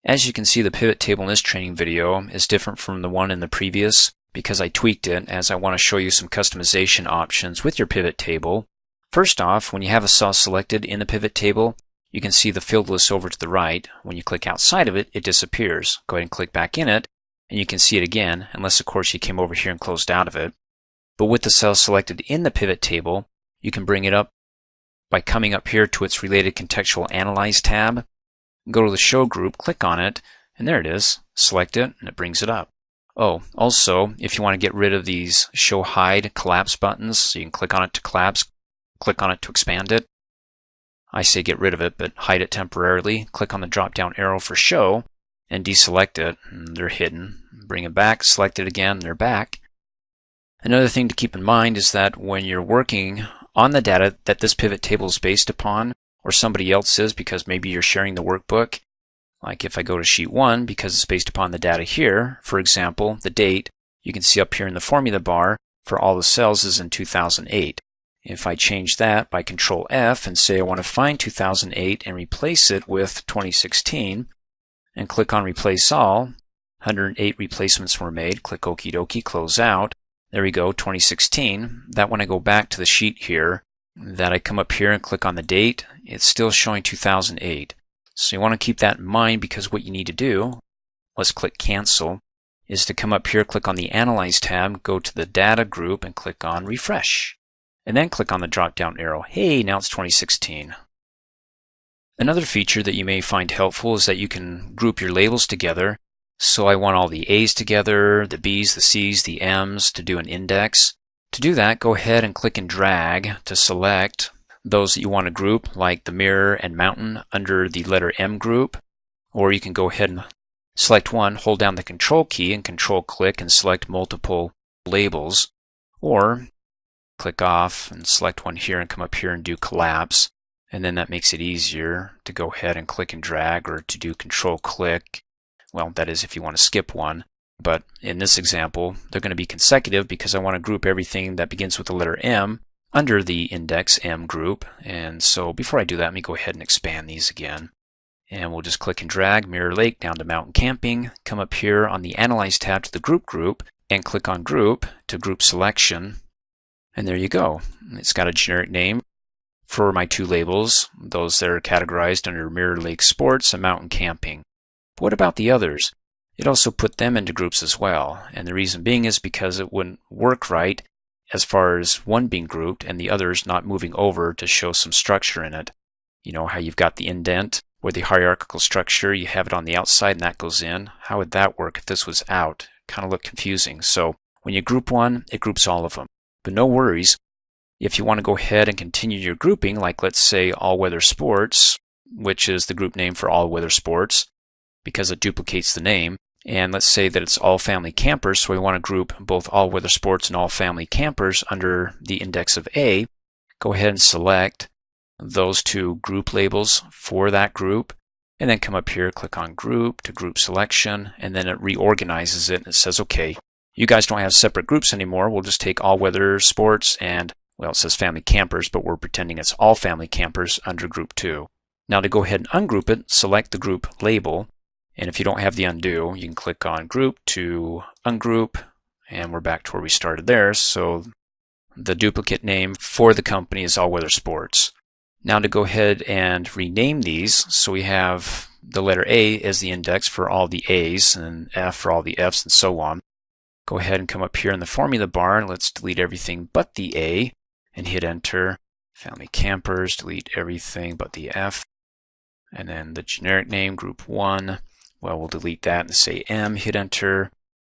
As you can see, the pivot table in this training video is different from the one in the previous because I tweaked it, as I want to show you some customization options with your pivot table. First off, when you have a cell selected in the pivot table, you can see the field list over to the right. When you click outside of it, it disappears. Go ahead and click back in it, and you can see it again, unless of course you came over here and closed out of it. But with the cell selected in the pivot table, you can bring it up by coming up here to its related contextual Analyse tab. Go to the Show group, click on it, and there it is. Select it, and it brings it up. Oh, also, if you want to get rid of these Show Hide Collapse buttons, so you can click on it to collapse, click on it to expand it. I say get rid of it, but hide it temporarily. Click on the drop-down arrow for Show, and deselect it, and they're hidden. Bring it back, select it again, they're back. Another thing to keep in mind is that when you're working on the data that this pivot table is based upon, or somebody else's because maybe you're sharing the workbook, like if I go to sheet 1 because it's based upon the data here, for example, the date, you can see up here in the formula bar for all the cells is in 2008. If I change that by Control F and say I want to find 2008 and replace it with 2016, and click on Replace All, 108 replacements were made, click Okie dokie, close out. There we go, 2016. That when I go back to the sheet here, that I come up here and click on the date, it's still showing 2008. So you want to keep that in mind because what you need to do, let's click Cancel, is to come up here, click on the Analyze tab, go to the Data group and click on Refresh. And then click on the drop-down arrow. Hey, now it's 2016. Another feature that you may find helpful is that you can group your labels together. So I want all the A's together, the B's, the C's, the M's to do an index. To do that, go ahead and click and drag to select those that you want to group, like the mirror and mountain under the letter M group. Or you can go ahead and select one, hold down the Control key and Control click and select multiple labels. Or click off and select one here and come up here and do collapse. And then that makes it easier to go ahead and click and drag, or to do Control click. Well, that is if you want to skip one. But in this example, they're going to be consecutive because I want to group everything that begins with the letter M under the index M group. And so before I do that, let me go ahead and expand these again. And we'll just click and drag Mirror Lake down to Mountain Camping. Come up here on the Analyze tab to the group and click on Group to Group Selection. And there you go. It's got a generic name for my two labels, those that are categorized under Mirror Lake Sports and Mountain Camping. But what about the others? It also put them into groups as well, and the reason being is because it wouldn't work right as far as one being grouped and the others not moving over to show some structure in it. You know how you've got the indent where the hierarchical structure, you have it on the outside and that goes in. How would that work if this was out? Kind of look confusing. So when you group one, it groups all of them. But no worries. If you want to go ahead and continue your grouping, like let's say All Weather Sports, which is the group name for All Weather Sports, because it duplicates the name. And let's say that it's All Family Campers, so we want to group both All Weather Sports and All Family Campers under the index of A. Go ahead and select those two group labels for that group, and then come up here, click on Group to Group Selection, and then it reorganizes it and it says, okay, you guys don't have separate groups anymore. We'll just take All Weather Sports and, well, it says Family Campers, but we're pretending it's All Family Campers under Group 2. Now to go ahead and ungroup it, select the group label. And if you don't have the undo, you can click on Group to Ungroup, and we're back to where we started there. So the duplicate name for the company is All Weather Sports. Now to go ahead and rename these, so we have the letter A as the index for all the A's, and F for all the F's, and so on. Go ahead and come up here in the formula bar, and let's delete everything but the A, and hit Enter. Family Campers, delete everything but the F. And then the generic name, Group 1. Well, we'll delete that and say M, hit Enter,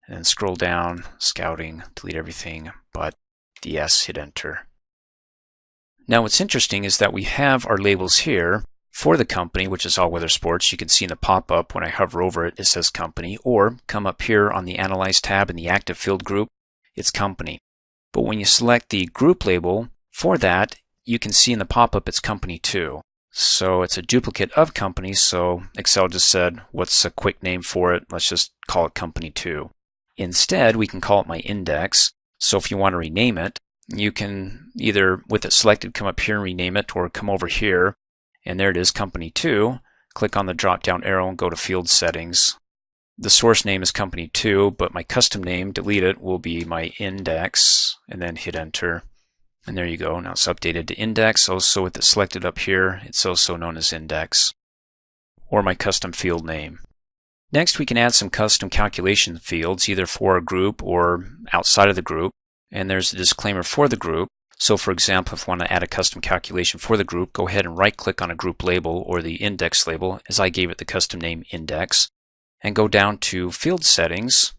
and then scroll down, Scouting, delete everything but the S, hit Enter. Now what's interesting is that we have our labels here for the company, which is All Weather Sports. You can see in the pop-up when I hover over it, it says Company, or come up here on the Analyze tab in the Active Field group, it's Company. But when you select the group label for that, you can see in the pop-up it's Company 2. So it's a duplicate of Company, so Excel just said, what's a quick name for it? Let's just call it Company 2. Instead, we can call it my index. So if you want to rename it, you can either, with it selected, come up here and rename it, or come over here, and there it is, Company 2. click on the drop down arrow and go to Field Settings. The source name is Company 2, but my custom name, delete it, will be my index, and then hit Enter. And there you go. Now it's updated to index. Also with it selected up here, it's also known as index, or my custom field name. Next, we can add some custom calculation fields, either for a group or outside of the group. And there's a disclaimer for the group. So for example, if I want to add a custom calculation for the group, go ahead and right-click on a group label or the index label, as I gave it the custom name index, and go down to Field Settings.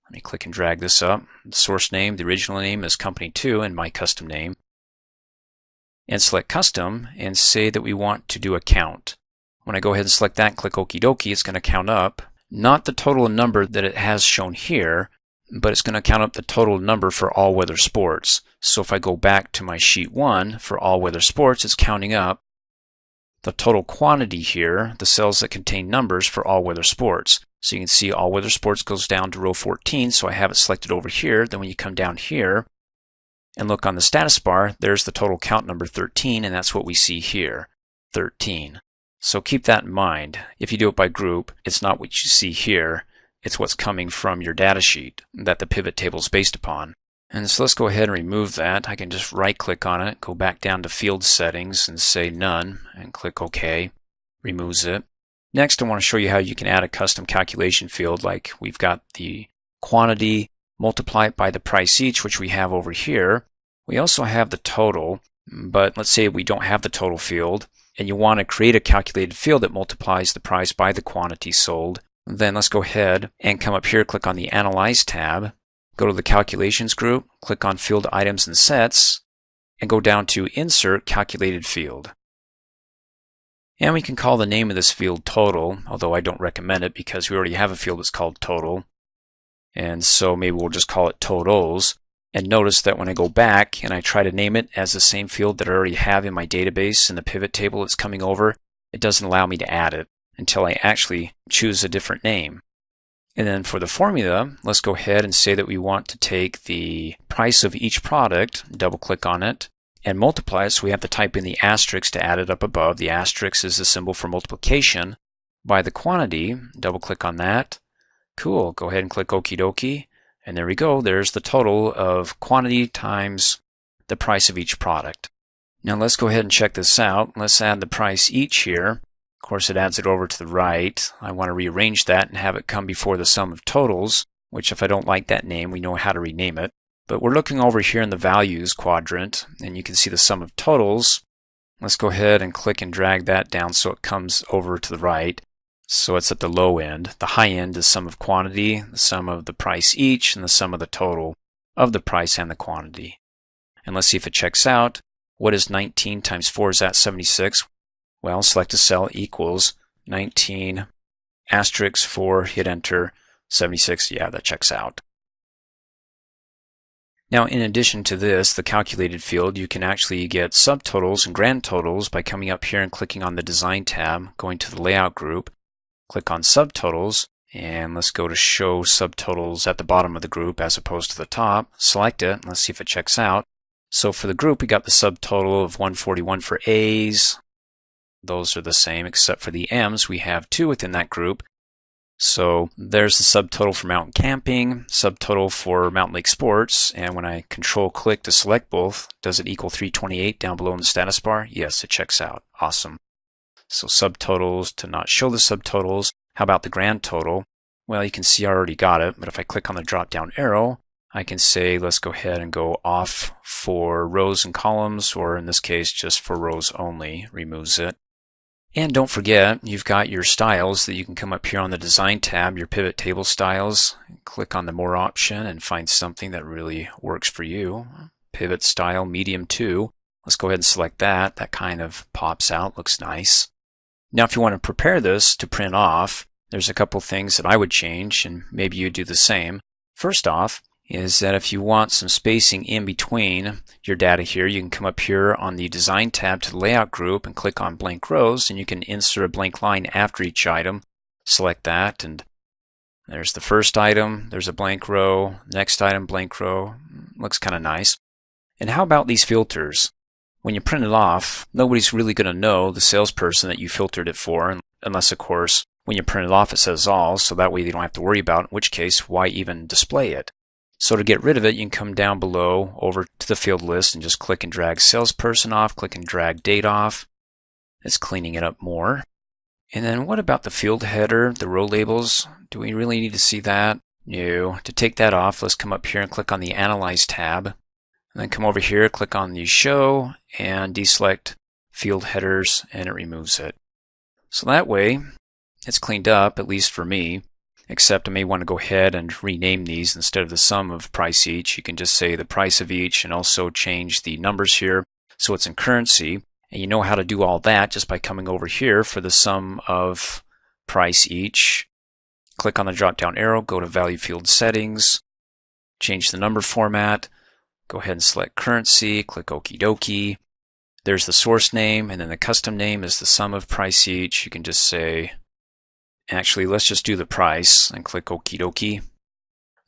Let me click and drag this up. The source name, the original name is Company 2 and my custom name. And select Custom and say that we want to do a count. When I go ahead and select that and click Okie dokie, it's going to count up, not the total number that it has shown here, but it's going to count up the total number for all weather sports. So if I go back to my sheet 1 for all weather sports, it's counting up the total quantity here, the cells that contain numbers for all weather sports. So you can see all weather sports goes down to row 14, so I have it selected over here. Then when you come down here and look on the status bar, there's the total count number 13, and that's what we see here, 13. So keep that in mind. If you do it by group, it's not what you see here. It's what's coming from your data sheet that the pivot table is based upon. And so let's go ahead and remove that. I can just right-click on it, go back down to Field Settings and say None, and click OK. Removes it. Next, I want to show you how you can add a custom calculation field, like we've got the quantity, multiply it by the price each, which we have over here. We also have the total, but let's say we don't have the total field, and you want to create a calculated field that multiplies the price by the quantity sold. Then let's go ahead and come up here, click on the Analyze tab, go to the Calculations group, click on Field Items and Sets, and go down to Insert Calculated Field. And we can call the name of this field Total, although I don't recommend it because we already have a field that's called Total. And so maybe we'll just call it Totals. And notice that when I go back and I try to name it as the same field that I already have in my database in the pivot table it's coming over, it doesn't allow me to add it until I actually choose a different name. And then for the formula, let's go ahead and say that we want to take the price of each product, double click on it, and multiply it. So we have to type in the asterisk to add it up above. The asterisk is the symbol for multiplication by the quantity. Double click on that. Cool. Go ahead and click Okie dokie. And there we go. There's the total of quantity times the price of each product. Now let's go ahead and check this out. Let's add the price each here. Of course, it adds it over to the right. I want to rearrange that and have it come before the sum of totals, which if I don't like that name, we know how to rename it. But we're looking over here in the values quadrant, and you can see the sum of totals. Let's go ahead and click and drag that down so it comes over to the right. So it's at the low end. The high end is sum of quantity, the sum of the price each, and the sum of the total of the price and the quantity. And let's see if it checks out. What is 19 times 4? Is that 76? Well, select a cell equals 19 asterisk 4, hit enter, 76. Yeah, that checks out. Now, in addition to this, the calculated field, you can actually get subtotals and grand totals by coming up here and clicking on the Design tab, going to the Layout group, click on Subtotals, and let's go to Show Subtotals at the bottom of the group as opposed to the top. Select it, and let's see if it checks out. So for the group, we got the subtotal of 141 for A's. Those are the same, except for the M's. We have 2 within that group. So there's the subtotal for mountain camping, subtotal for mountain lake sports, and when I control click to select both, does it equal 328 down below in the status bar? Yes, it checks out. Awesome. So subtotals to not show the subtotals. How about the grand total? Well, you can see I already got it, but if I click on the drop down arrow, I can say let's go ahead and go off for rows and columns, or in this case just for rows only, removes it. And don't forget, you've got your styles that you can come up here on the Design tab, your pivot table styles. Click on the More option and find something that really works for you. Pivot Style Medium 2. Let's go ahead and select that. That kind of pops out, looks nice. Now if you want to prepare this to print off, there's a couple things that I would change, and maybe you do the same. First off, is that if you want some spacing in between your data here, you can come up here on the Design tab to the Layout group and click on Blank Rows, and you can insert a blank line after each item. Select that, and there's the first item, there's a blank row, next item, blank row. Looks kind of nice. And how about these filters? When you print it off, nobody's really going to know, the salesperson, that you filtered it for, unless of course when you print it off it says all, so that way you don't have to worry about it, in which case why even display it. So to get rid of it, you can come down below over to the field list and just click and drag salesperson off, click and drag date off. It's cleaning it up more. And then what about the field header, the row labels? Do we really need to see that? No. To take that off, let's come up here and click on the Analyze tab. And then come over here, click on the Show, and deselect field headers, and it removes it. So that way, it's cleaned up, at least for me. Except I may want to go ahead and rename these. Instead of the sum of price each, you can just say the price of each and also change the numbers here so it's in currency. And you know how to do all that just by coming over here for the sum of price each. Click on the drop down arrow, go to value field settings, change the number format, go ahead and select currency, click okie dokie. There's the source name, and then the custom name is the sum of price each. You can just say, actually, let's just do the price and click okie dokie.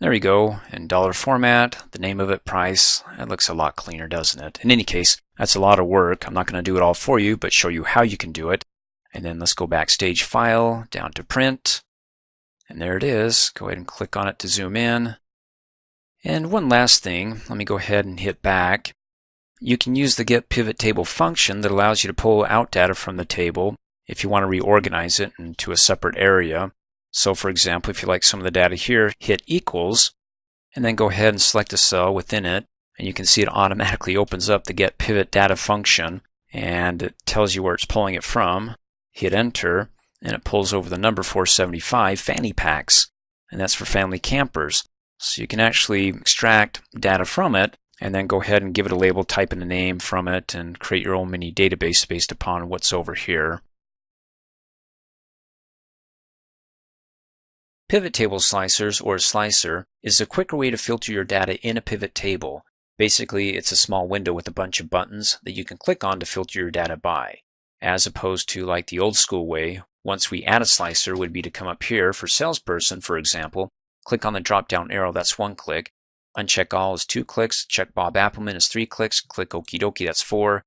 There we go. In dollar format, the name of it, price. That looks a lot cleaner, doesn't it? In any case, that's a lot of work. I'm not going to do it all for you, but show you how you can do it. And then let's go backstage file, down to print. And there it is. Go ahead and click on it to zoom in. And one last thing, let me go ahead and hit back. You can use the get pivot table function that allows you to pull out data from the table if you want to reorganize it into a separate area. So for example, if you like some of the data here, hit equals, and then go ahead and select a cell within it, and you can see it automatically opens up the get pivot data function, and it tells you where it's pulling it from. Hit enter, and it pulls over the number 475 fanny packs, and that's for family campers. So you can actually extract data from it, and then go ahead and give it a label, type in a name from it, and create your own mini database based upon what's over here. PivotTable Slicers, or Slicer, is a quicker way to filter your data in a pivot table. Basically, it's a small window with a bunch of buttons that you can click on to filter your data by, as opposed to like the old school way. Once we add a slicer would be to come up here for salesperson, for example, click on the drop down arrow, that's 1 click, uncheck all is 2 clicks, check Bob Appleman is 3 clicks, click okie dokie, that's 4.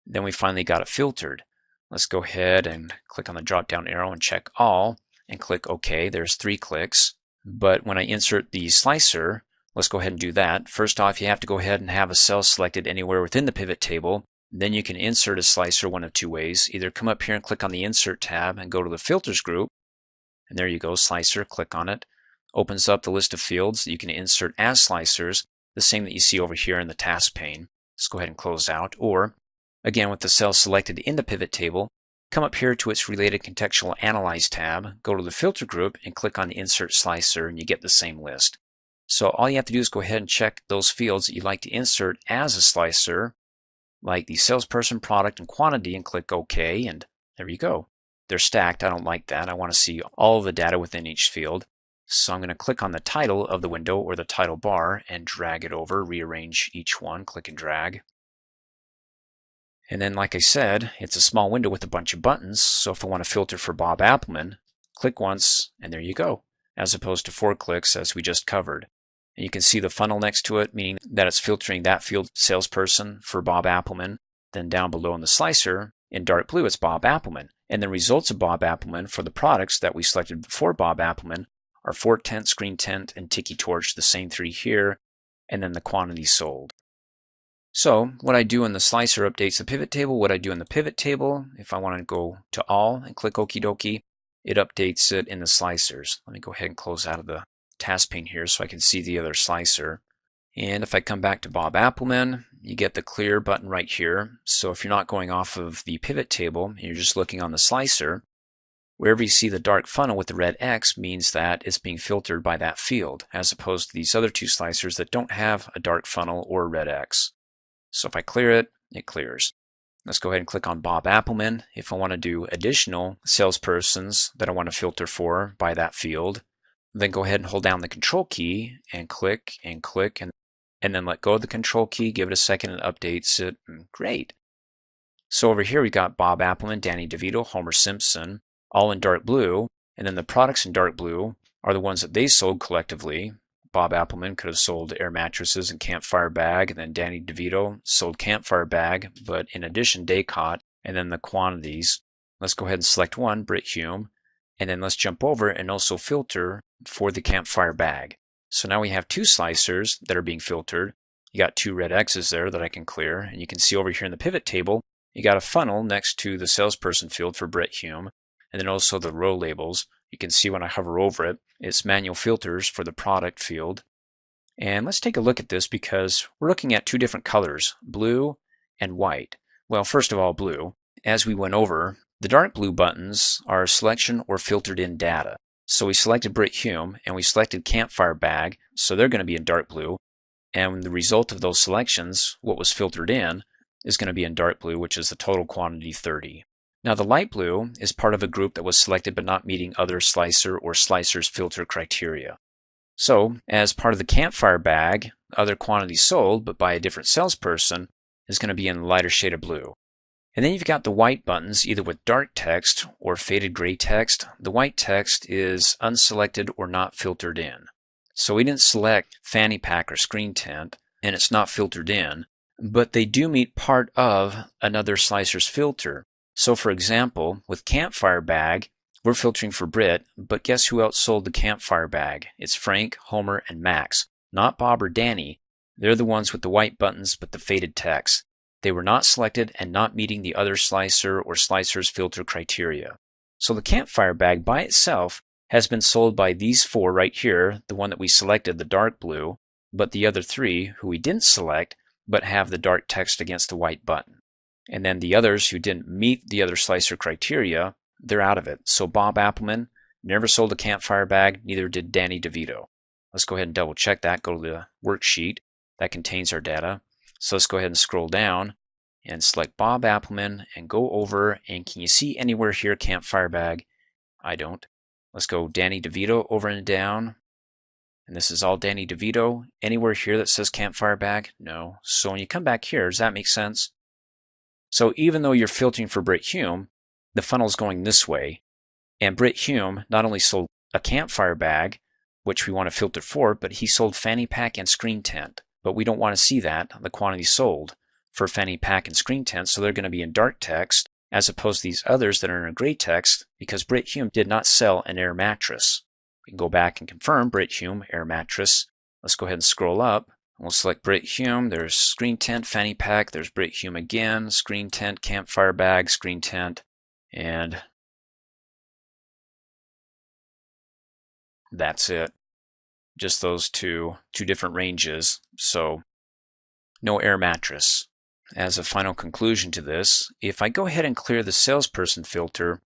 Then we finally got it filtered. Let's go ahead and click on the drop down arrow and check all, and click OK. There's 3 clicks. But when I insert the slicer, let's go ahead and do that. First off, you have to go ahead and have a cell selected anywhere within the pivot table. Then you can insert a slicer one of 2 ways. Either come up here and click on the Insert tab and go to the Filters group. And there you go, Slicer, click on it. Opens up the list of fields that you can insert as slicers, the same that you see over here in the task pane. Let's go ahead and close out. Or, again, with the cell selected in the pivot table, come up here to its related contextual Analyze tab, go to the Filter group, and click on the Insert Slicer, and you get the same list. So all you have to do is go ahead and check those fields that you'd like to insert as a slicer, like the salesperson, product, and quantity, and click OK, and there you go. They're stacked. I don't like that. I want to see all of the data within each field. So I'm going to click on the title of the window or the title bar and drag it over, rearrange each one, click and drag. And then, like I said, it's a small window with a bunch of buttons, so if I want to filter for Bob Appleman, click once, and there you go, as opposed to 4 clicks as we just covered. And you can see the funnel next to it, meaning that it's filtering that field salesperson for Bob Appleman. Then down below in the slicer, in dark blue, it's Bob Appleman. And the results of Bob Appleman for the products that we selected for Bob Appleman are Fort Tent, Screen Tent, and Tiki Torch, the same 3 here, and then the quantity sold. So what I do in the slicer updates the pivot table. What I do in the pivot table, if I want to go to all and click okie dokie, it updates it in the slicers. Let me go ahead and close out of the task pane here so I can see the other slicer. And if I come back to Bob Appleman, you get the clear button right here. So if you're not going off of the pivot table and you're just looking on the slicer, wherever you see the dark funnel with the red X means that it's being filtered by that field, as opposed to these other 2 slicers that don't have a dark funnel or a red X. So if I clear it, it clears. Let's go ahead and click on Bob Appleman. If I want to do additional salespersons that I want to filter for by that field, then go ahead and hold down the control key and click and click, and then let go of the control key, give it a second, and it updates it. Great. So over here we got Bob Appleman, Danny DeVito, Homer Simpson, all in dark blue, and then the products in dark blue are the ones that they sold collectively. Bob Appleman could have sold air mattresses and campfire bag, and then Danny DeVito sold campfire bag, but in addition Daycott, and then the quantities Let's go ahead and select one, Brit Hume, and then let's jump over and also filter for the campfire bag. So now we have two slicers that are being filtered. You got two red X's there that I can clear, and you can see over here in the pivot table, you got a funnel next to the salesperson field for Brit Hume, and then also the row labels. You can see when I hover over it, it's manual filters for the product field. And let's take a look at this because we're looking at two different colors, blue and white. Well, first of all, blue. As we went over, the dark blue buttons are selection or filtered in data. So we selected Brit Hume and we selected campfire bag, so they're going to be in dark blue. And the result of those selections, what was filtered in, is going to be in dark blue, which is the total quantity 30. Now the light blue is part of a group that was selected but not meeting other slicer or slicers filter criteria. So, as part of the campfire bag, other quantities sold but by a different salesperson is going to be in the lighter shade of blue. And then you've got the white buttons, either with dark text or faded gray text. The white text is unselected or not filtered in. So we didn't select fanny pack or screen tint, and it's not filtered in, but they do meet part of another slicer's filter. So for example, with campfire bag, we're filtering for Brit, but guess who else sold the campfire bag? It's Frank, Homer, and Max. Not Bob or Danny. They're the ones with the white buttons but the faded text. They were not selected and not meeting the other slicer or slicer's filter criteria. So the campfire bag by itself has been sold by these four right here, the one that we selected, the dark blue, but the other three who we didn't select but have the dark text against the white button. And then the others who didn't meet the other slicer criteria, they're out of it. So Bob Appleman never sold a campfire bag, neither did Danny DeVito. Let's go ahead and double check that. Go to the worksheet that contains our data. So let's go ahead and scroll down and select Bob Appleman and go over, and can you see anywhere here campfire bag? I don't. Let's go Danny DeVito over and down. And this is all Danny DeVito. Anywhere here that says campfire bag? No. So when you come back here, does that make sense? So even though you're filtering for Brit Hume, the funnel's going this way, and Brit Hume not only sold a campfire bag, which we want to filter for, but he sold fanny pack and screen tint. But we don't want to see that, the quantity sold for fanny pack and screen tint, so they're going to be in dark text, as opposed to these others that are in a gray text, because Brit Hume did not sell an air mattress. We can go back and confirm Brit Hume, air mattress. Let's go ahead and scroll up. We'll select Brit Hume, there's screen tint, fanny pack, there's Brit Hume again, screen tint, campfire bag, screen tint, and that's it. Just those two different ranges, so no air mattress. As a final conclusion to this, if I go ahead and clear the salesperson filter,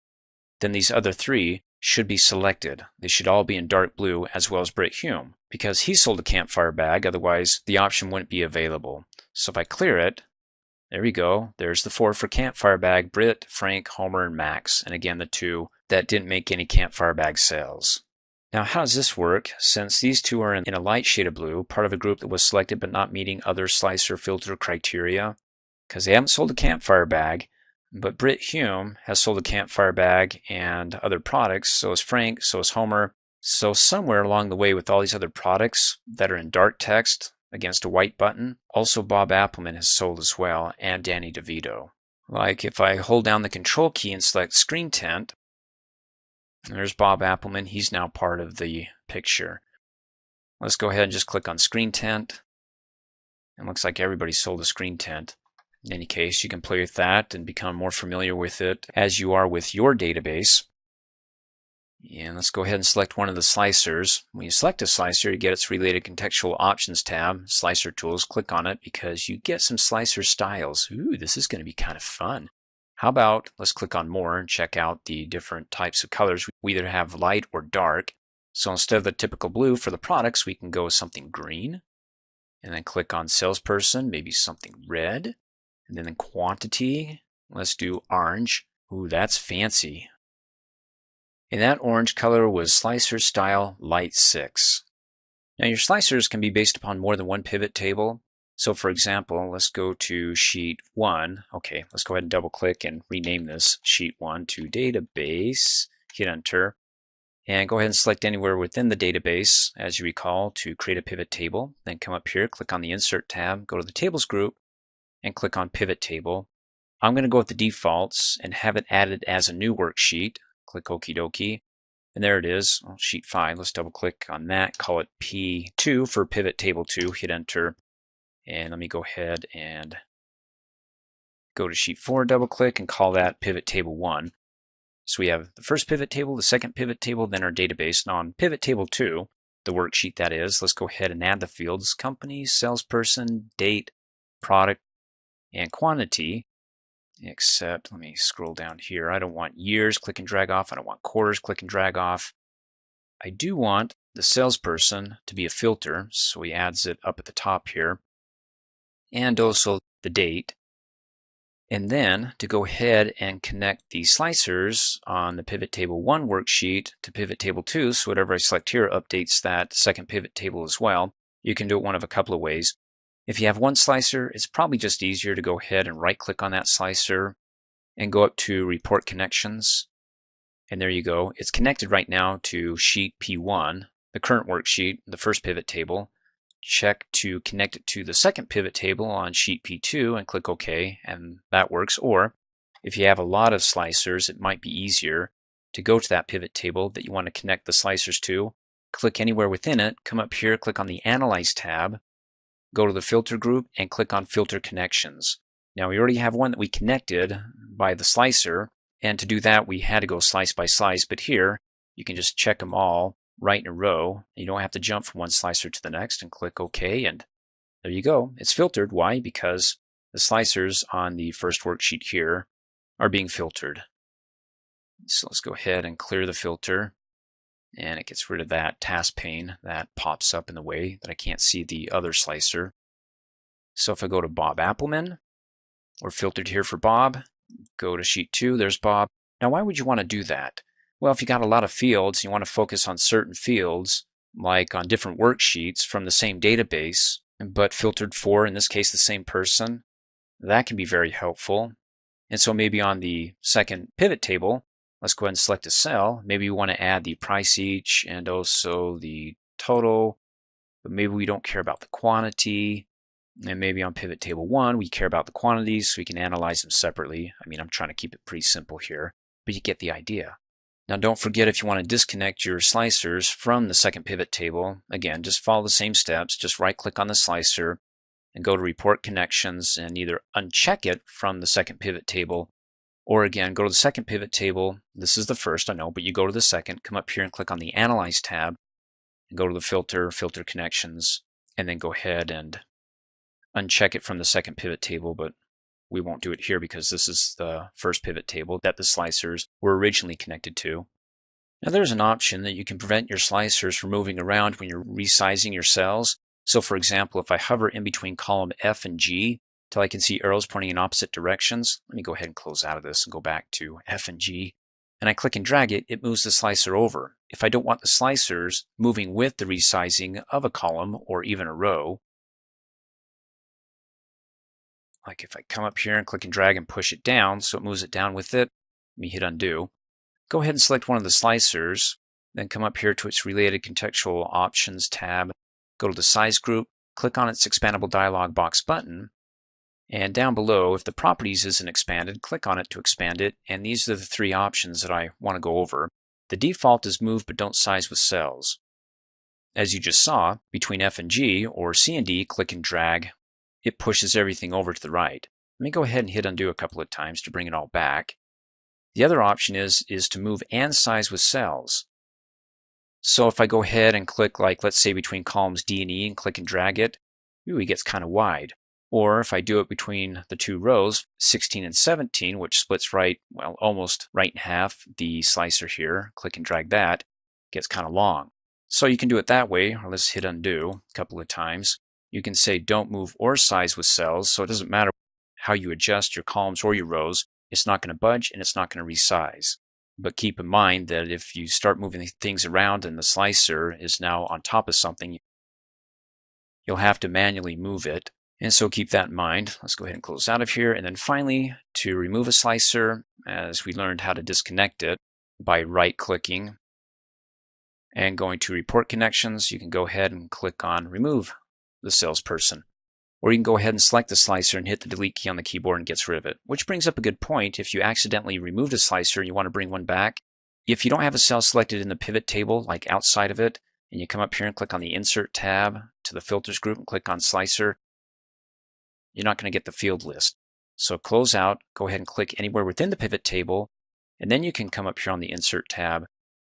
then these other three should be selected. They should all be in dark blue, as well as Brit Hume, because he sold a campfire bag, otherwise the option wouldn't be available. So if I clear it, there we go. There's the four for campfire bag, Brit, Frank, Homer, and Max. And again, the two that didn't make any campfire bag sales. Now, how does this work? Since these two are in a light shade of blue, part of a group that was selected but not meeting other slicer filter criteria, because they haven't sold a campfire bag, but Brit Hume has sold a campfire bag and other products, so is Frank, so is Homer. So somewhere along the way with all these other products that are in dark text against a white button, also Bob Appleman has sold as well, and Danny DeVito. Like if I hold down the control key and select screen tint, there's Bob Appleman. He's now part of the picture. Let's go ahead and just click on screen tint. It looks like everybody sold a screen tint. In any case, you can play with that and become more familiar with it as you are with your database. And let's go ahead and select one of the slicers. When you select a slicer, you get its related contextual options tab, slicer tools. Click on it because you get some slicer styles. Ooh, this is going to be kind of fun. How about let's click on more and check out the different types of colors. We either have light or dark. So instead of the typical blue for the products, we can go with something green. And then click on salesperson, maybe something red. And then in quantity, let's do orange. Ooh, that's fancy. And that orange color was slicer style light 6. Now your slicers can be based upon more than one pivot table. So for example, let's go to sheet 1. Okay, let's go ahead and double click and rename this sheet 1 to database. Hit enter. And go ahead and select anywhere within the database, as you recall, to create a pivot table. Then come up here, click on the Insert tab, go to the Tables group, and click on Pivot Table. I'm going to go with the defaults and have it added as a new worksheet. Click Okie dokie. And there it is, sheet 5. Let's double click on that, call it P2 for Pivot Table 2, hit enter. And let me go ahead and go to sheet 4, double click, and call that Pivot Table 1. So we have the first pivot table, the second pivot table, then our database. Now on Pivot Table 2, the worksheet that is, let's go ahead and add the fields: company, salesperson, date, product, and quantity. Except, let me scroll down here. I don't want years, click and drag off. I don't want quarters, click and drag off. I do want the salesperson to be a filter, so he adds it up at the top here. And also the date. And then to go ahead and connect the slicers on the Pivot Table 1 worksheet to Pivot Table 2, so whatever I select here updates that second pivot table as well. You can do it one of a couple of ways. If you have one slicer, it's probably just easier to go ahead and right-click on that slicer and go up to Report Connections. And there you go. It's connected right now to Sheet P1, the current worksheet, the first pivot table. Check to connect it to the second pivot table on Sheet P2 and click OK, and that works. Or if you have a lot of slicers, it might be easier to go to that pivot table that you want to connect the slicers to. Click anywhere within it, come up here, click on the Analyse tab, go to the Filter group, and click on Filter Connections. Now we already have one that we connected by the slicer, and to do that we had to go slice by slice, but here you can just check them all right in a row. You don't have to jump from one slicer to the next, and click OK, and there you go. It's filtered. Why? Because the slicers on the first worksheet here are being filtered. So let's go ahead and clear the filter, and it gets rid of that task pane that pops up in the way that I can't see the other slicer. So if I go to Bob Appelman, we're filtered here for Bob. Go to sheet 2, there's Bob. Now why would you want to do that? Well, if you got a lot of fields, you want to focus on certain fields, like on different worksheets from the same database, but filtered for, in this case, the same person, that can be very helpful. And so maybe on the second pivot table, let's go ahead and select a cell. Maybe we want to add the price each and also the total, but maybe we don't care about the quantity. And maybe on Pivot Table 1, we care about the quantities, so we can analyze them separately. I mean, I'm trying to keep it pretty simple here, but you get the idea. Now don't forget, if you want to disconnect your slicers from the second pivot table, again, just follow the same steps. Just right-click on the slicer and go to Report Connections and either uncheck it from the second pivot table, or again, go to the second pivot table. This is the first, I know, but you go to the second, come up here and click on the Analyze tab, and go to the Filter Connections, and then go ahead and uncheck it from the second pivot table, but we won't do it here because this is the first pivot table that the slicers were originally connected to. Now there's an option that you can prevent your slicers from moving around when you're resizing your cells. So for example, if I hover in between column F and G till I can see arrows pointing in opposite directions, let me go ahead and close out of this and go back to F and G, and I click and drag it, it moves the slicer over. If I don't want the slicers moving with the resizing of a column or even a row, like if I come up here and click and drag and push it down so it moves it down with it, let me hit undo. Go ahead and select one of the slicers, then come up here to its related contextual options tab, go to the size group, click on its expandable dialog box button, and down below, if the properties isn't expanded, click on it to expand it, and these are the three options that I want to go over. The default is move but don't size with cells. As you just saw, between F and G or C and D, click and drag, it pushes everything over to the right. Let me go ahead and hit undo a couple of times to bring it all back. The other option is to move and size with cells. So if I go ahead and click, like let's say between columns D and E and click and drag it, ooh, it gets kind of wide. Or if I do it between the two rows, 16 and 17, which splits right, well, almost right in half, the slicer here, click and drag that, gets kind of long. So you can do it that way, or let's hit undo a couple of times. You can say don't move or size with cells, so it doesn't matter how you adjust your columns or your rows, it's not going to budge and it's not going to resize. But keep in mind that if you start moving things around and the slicer is now on top of something, you'll have to manually move it. And so keep that in mind. Let's go ahead and close out of here. And then finally, to remove a slicer, as we learned how to disconnect it by right-clicking and going to Report Connections, you can go ahead and click on Remove the Salesperson. or you can go ahead and select the slicer and hit the delete key on the keyboard and gets rid of it. Which brings up a good point. If you accidentally removed a slicer and you want to bring one back, if you don't have a cell selected in the pivot table, like outside of it, and you come up here and click on the Insert tab to the Filters group and click on Slicer, you're not going to get the field list. So close out, go ahead and click anywhere within the pivot table, and then you can come up here on the Insert tab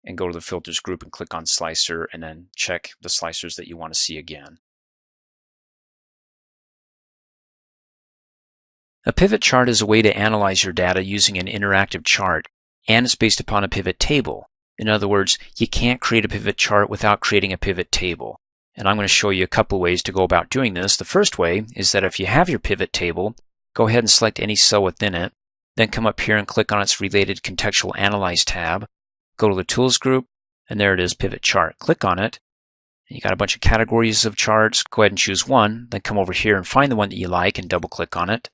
and go to the Filters group and click on Slicer, and then check the slicers that you want to see again. A pivot chart is a way to analyze your data using an interactive chart, and it's based upon a pivot table. In other words, you can't create a pivot chart without creating a pivot table. And I'm going to show you a couple ways to go about doing this. The first way is that if you have your pivot table, go ahead and select any cell within it, then come up here and click on its related contextual Analyse tab, go to the Tools group, and there it is, Pivot Chart. Click on it. You got a bunch of categories of charts. Go ahead and choose one, then come over here and find the one that you like and double click on it.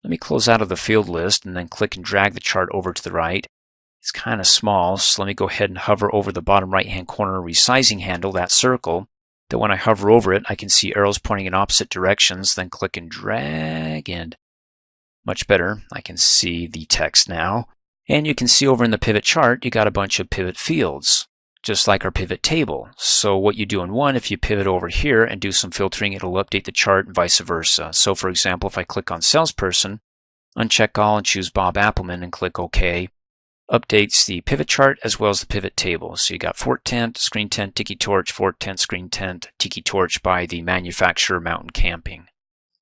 Let me close out of the field list and then click and drag the chart over to the right. It's kind of small, so let me go ahead and hover over the bottom right-hand corner resizing handle, that circle, that when I hover over it, I can see arrows pointing in opposite directions, then click and drag, and much better, I can see the text now. And you can see over in the pivot chart, you got a bunch of pivot fields, just like our pivot table. So what you do in one, if you pivot over here and do some filtering, it'll update the chart and vice versa. So for example, if I click on Salesperson, uncheck all and choose Bob Appelman and click OK, updates the pivot chart as well as the pivot table. So you got Fort Tent, Screen Tent, Tiki Torch, Fort Tent, Screen Tent, Tiki Torch by the manufacturer Mountain Camping.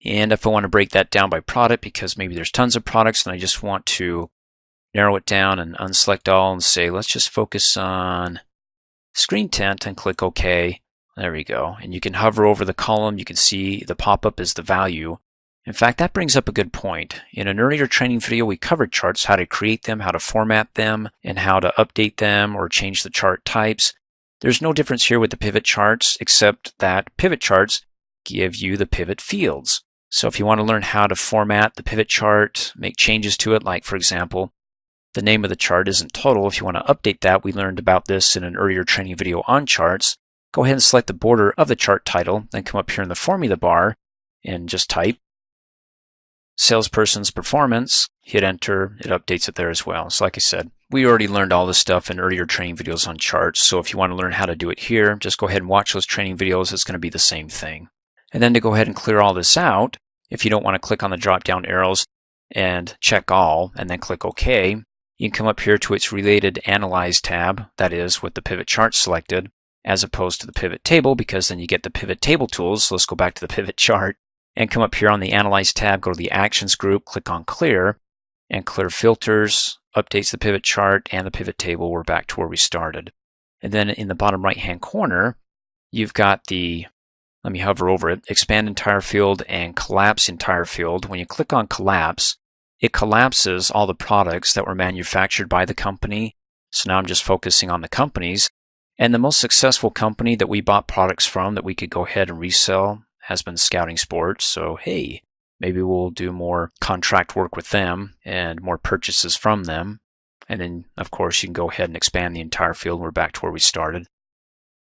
And if I want to break that down by product, because maybe there's tons of products and I just want to narrow it down and unselect all and say, let's just focus on Screen Tent and click OK. There we go. And you can hover over the column. You can see the pop-up is the value. In fact, that brings up a good point. In an earlier training video, we covered charts, how to create them, how to format them, and how to update them or change the chart types. There's no difference here with the pivot charts, except that pivot charts give you the pivot fields. So if you want to learn how to format the pivot chart, make changes to it, like for example, the name of the chart isn't total. If you want to update that, we learned about this in an earlier training video on charts. Go ahead and select the border of the chart title, then come up here in the formula bar and just type Salesperson's Performance, hit enter, it updates it there as well. So like I said, we already learned all this stuff in earlier training videos on charts. So if you want to learn how to do it here, just go ahead and watch those training videos. It's going to be the same thing. And then to go ahead and clear all this out, if you don't want to click on the drop down arrows and check all and then click OK, you can come up here to its related Analyze tab, that is with the pivot chart selected, as opposed to the pivot table, because then you get the pivot table tools. So let's go back to the pivot chart and come up here on the Analyze tab, go to the Actions group, click on Clear, and Clear Filters, updates the pivot chart and the pivot table. We're back to where we started. And then in the bottom right-hand corner, you've got the, let me hover over it, Expand Entire Field and Collapse Entire Field. When you click on Collapse, it collapses all the products that were manufactured by the company. So now I'm just focusing on the companies. And the most successful company that we bought products from that we could go ahead and resell has been Scouting Sports. So hey, maybe we'll do more contract work with them and more purchases from them. And then of course you can go ahead and expand the entire field. We're back to where we started.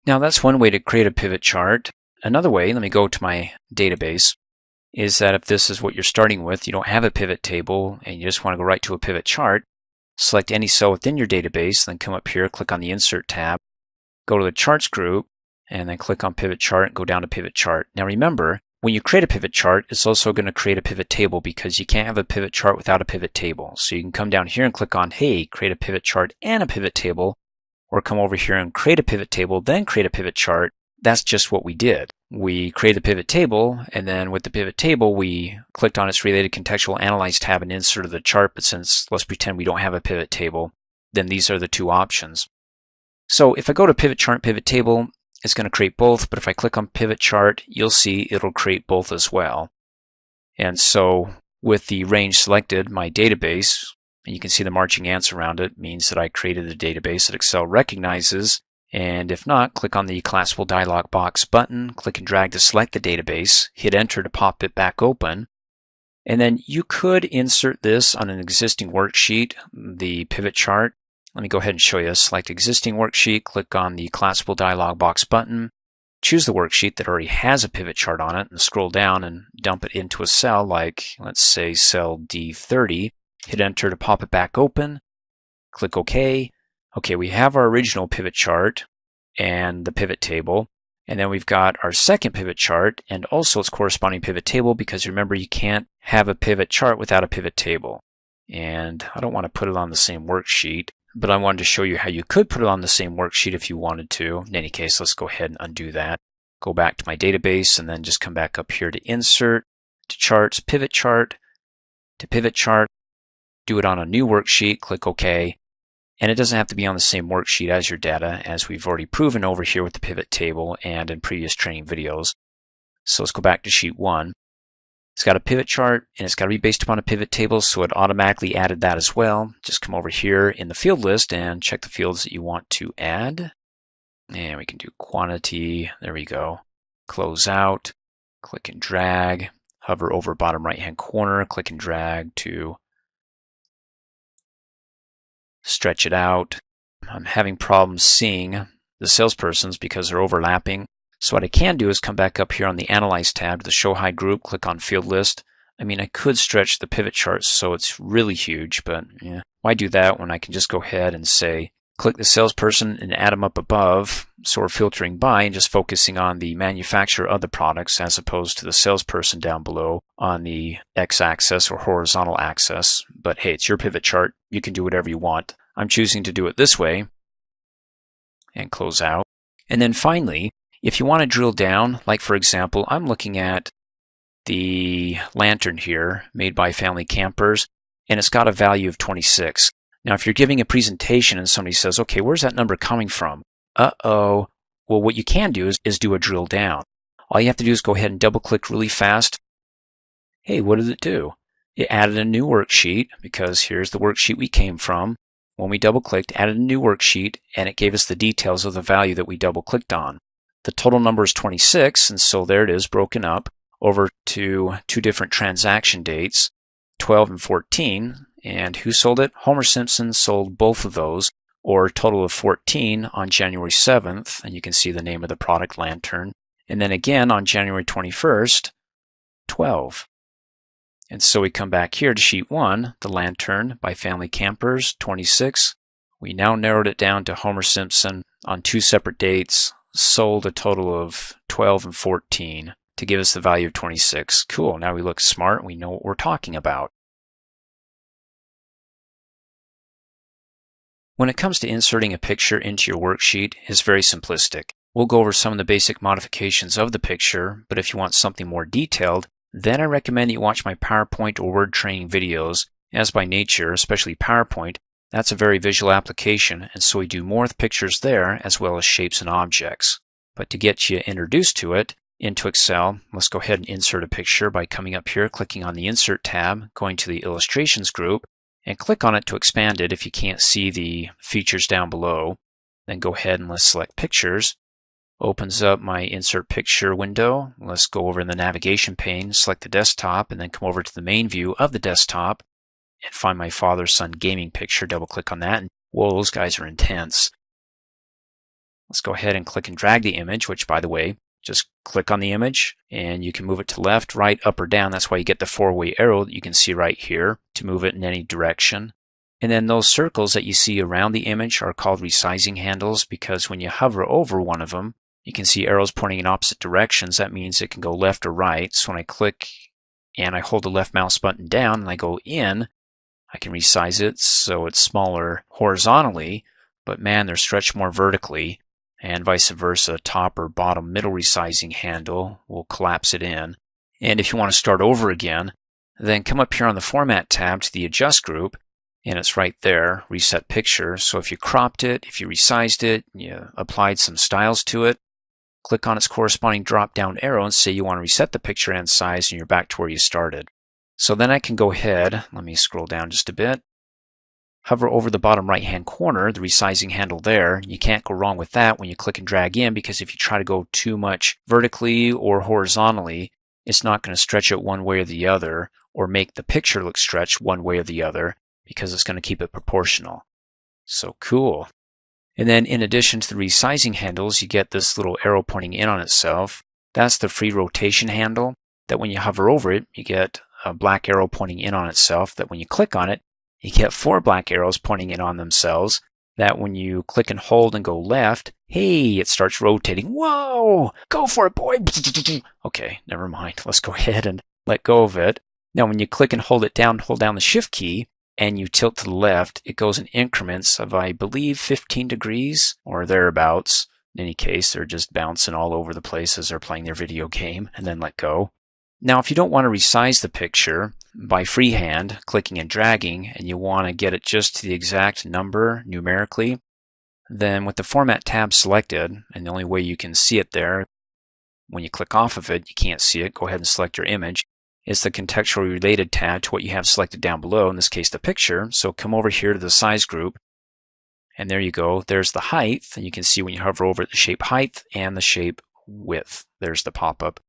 Now that's one way to create a pivot chart. Another way, let me go to my database, is that if this is what you're starting with, you don't have a pivot table and you just want to go right to a pivot chart, select any cell within your database, then come up here, click on the Insert tab, go to the Charts group, and then click on Pivot Chart and go down to Pivot Chart. Now remember, when you create a pivot chart, it's also going to create a pivot table because you can't have a pivot chart without a pivot table. So you can come down here and click on, hey, create a pivot chart and a pivot table, or come over here and create a pivot table, then create a pivot chart. That's just what we did. We created a pivot table, and then with the pivot table, we clicked on its related contextual Analyze tab and inserted the chart. But since let's pretend we don't have a pivot table, then these are the two options. So if I go to pivot chart, pivot table, it's going to create both. But if I click on pivot chart, you'll see it'll create both as well. And so with the range selected, my database, and you can see the marching ants around it, means that I created a database that Excel recognizes. And if not, click on the Collapsible dialog box button, click and drag to select the database, hit enter to pop it back open. And then you could insert this on an existing worksheet, the pivot chart. Let me go ahead and show you. Select existing worksheet, click on the Collapsible dialog box button, choose the worksheet that already has a pivot chart on it and scroll down and dump it into a cell like, let's say, cell D30. Hit enter to pop it back open. Click OK. Okay, we have our original pivot chart and the pivot table. And then we've got our second pivot chart and also its corresponding pivot table, because remember, you can't have a pivot chart without a pivot table. And I don't want to put it on the same worksheet, but I wanted to show you how you could put it on the same worksheet if you wanted to. In any case, let's go ahead and undo that. Go back to my database and then just come back up here to Insert, to Charts, Pivot Chart, to Pivot Chart. Do it on a new worksheet, click OK. And it doesn't have to be on the same worksheet as your data, as we've already proven over here with the pivot table and in previous training videos. So let's go back to sheet 1. It's got a pivot chart and it's got to be based upon a pivot table, so it automatically added that as well. Just come over here in the field list and check the fields that you want to add. And we can do quantity. There we go. Close out. Click and drag. Hover over bottom right hand corner. Click and drag to stretch it out. I'm having problems seeing the salespersons because they're overlapping. So what I can do is come back up here on the Analyze tab to the Show Hide group, click on Field List. I mean, I could stretch the pivot chart so it's really huge, but yeah, why do that when I can just go ahead and say, click the salesperson and add them up above. So we're filtering by and just focusing on the manufacturer of the products as opposed to the salesperson down below on the x-axis or horizontal axis. But hey, it's your pivot chart. You can do whatever you want. I'm choosing to do it this way and close out. And then finally, if you want to drill down, like for example, I'm looking at the lantern here made by Family Campers, and it's got a value of 26. Now, if you're giving a presentation and somebody says, okay, where's that number coming from? Uh-oh. Well, what you can do is do a drill down. All you have to do is go ahead and double click really fast. Hey, what did it do? It added a new worksheet, because here's the worksheet we came from. When we double clicked, added a new worksheet, and it gave us the details of the value that we double clicked on. The total number is 26, and so there it is broken up over to two different transaction dates, 12 and 14. And who sold it? Homer Simpson sold both of those, or a total of 14 on January 7th, and you can see the name of the product, Lantern. And then again on January 21st, 12. And so we come back here to sheet 1, the Lantern by Family Campers, 26. We now narrowed it down to Homer Simpson on two separate dates, sold a total of 12 and 14 to give us the value of 26. Cool, now we look smart, we know what we're talking about. When it comes to inserting a picture into your worksheet, it's very simplistic. We'll go over some of the basic modifications of the picture, but if you want something more detailed, then I recommend that you watch my PowerPoint or Word training videos, as by nature, especially PowerPoint, that's a very visual application, and so we do more with pictures there as well as shapes and objects. But to get you introduced to it, into Excel, let's go ahead and insert a picture by coming up here, clicking on the Insert tab, going to the Illustrations group, and click on it to expand it if you can't see the features down below. Then go ahead and let's select Pictures. Opens up my Insert Picture window. Let's go over in the navigation pane, select the desktop, and then come over to the main view of the desktop and find my father-son gaming picture. Double click on that, and whoa, those guys are intense. Let's go ahead and click and drag the image, which, by the way, just click on the image and you can move it to left, right, up, or down. That's why you get the four-way arrow that you can see right here to move it in any direction. And then those circles that you see around the image are called resizing handles, because when you hover over one of them, you can see arrows pointing in opposite directions. That means it can go left or right. So when I click and I hold the left mouse button down and I go in, I can resize it so it's smaller horizontally, but man, they're stretched more vertically. And vice versa, top or bottom middle resizing handle will collapse it in. And if you want to start over again, then come up here on the Format tab to the Adjust group, and it's right there, Reset Picture. So if you cropped it, if you resized it, you applied some styles to it, click on its corresponding drop-down arrow and say you want to reset the picture and size, and you're back to where you started. So then I can go ahead, let me scroll down just a bit, hover over the bottom right-hand corner, the resizing handle there. You can't go wrong with that when you click and drag in, because if you try to go too much vertically or horizontally, it's not going to stretch it one way or the other, or make the picture look stretched one way or the other, because it's going to keep it proportional. So cool. And then in addition to the resizing handles, you get this little arrow pointing in on itself. That's the free rotation handle, that when you hover over it, you get a black arrow pointing in on itself, that when you click on it, you get 4 black arrows pointing in on themselves, that when you click and hold and go left, hey, it starts rotating. Whoa, go for it, boy. Okay, never mind. Let's go ahead and let go of it. Now, when you click and hold it down, hold down the shift key, and you tilt to the left, it goes in increments of, I believe, 15 degrees or thereabouts. In any case, they're just bouncing all over the place as they're playing their video game, and then let go. Now, if you don't want to resize the picture by freehand, clicking and dragging, and you want to get it just to the exact number numerically, then with the Format tab selected, and the only way you can see it there, when you click off of it, you can't see it, go ahead and select your image. It's the contextually related tab to what you have selected down below, in this case the picture. So come over here to the size group, and there you go. There's the height, and you can see when you hover over it, the shape height and the shape width. There's the pop-up.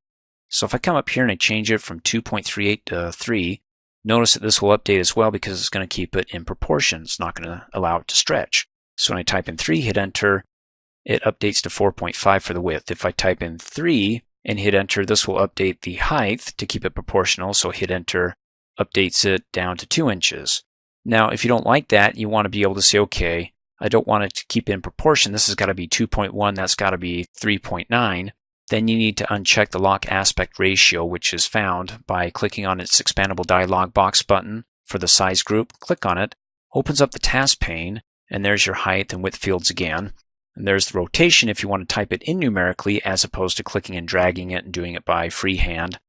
So if I come up here and I change it from 2.38 to 3, notice that this will update as well because it's going to keep it in proportion. It's not going to allow it to stretch. So when I type in 3, hit enter, it updates to 4.5 for the width. If I type in 3 and hit enter, this will update the height to keep it proportional. So hit enter, updates it down to 2 inches. Now, if you don't like that, you want to be able to say, okay, I don't want it to keep in proportion. This has got to be 2.1, that's got to be 3.9. Then you need to uncheck the lock aspect ratio, which is found by clicking on its expandable dialog box button for the size group. Click on it, opens up the task pane, and there's your height and width fields again. And there's the rotation if you want to type it in numerically as opposed to clicking and dragging it and doing it by freehand.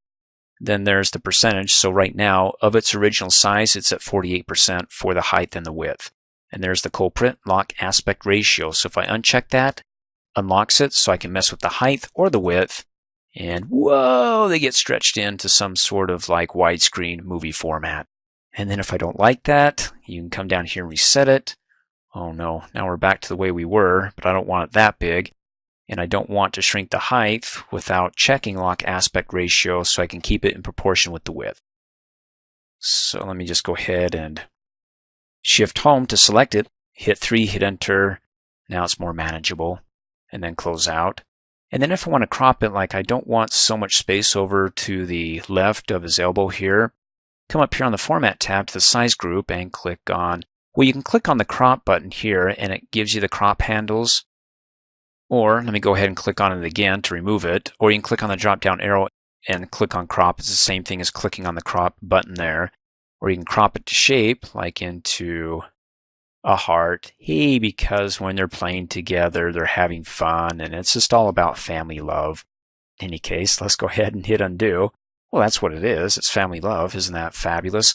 Then there's the percentage. So right now, of its original size, it's at 48% for the height and the width. And there's the culprit, lock aspect ratio. So if I uncheck that, unlocks it so I can mess with the height or the width, and whoa, they get stretched into some sort of like widescreen movie format. And then if I don't like that, you can come down here and reset it. Oh no, now we're back to the way we were, but I don't want it that big, and I don't want to shrink the height without checking lock aspect ratio so I can keep it in proportion with the width. So let me just go ahead and shift home to select it, hit 3, hit enter. Now it's more manageable. And then close out. And then if I want to crop it, like I don't want so much space over to the left of his elbow here, come up here on the Format tab to the size group and click on, well, you can click on the crop button here and it gives you the crop handles. Or let me go ahead and click on it again to remove it. Or you can click on the drop down arrow and click on crop. It's the same thing as clicking on the crop button there. Or you can crop it to shape, like into a heart. Hey, because when they're playing together, they're having fun, and it's just all about family love. In any case, let's go ahead and hit undo. Well, that's what it is. It's family love. Isn't that fabulous?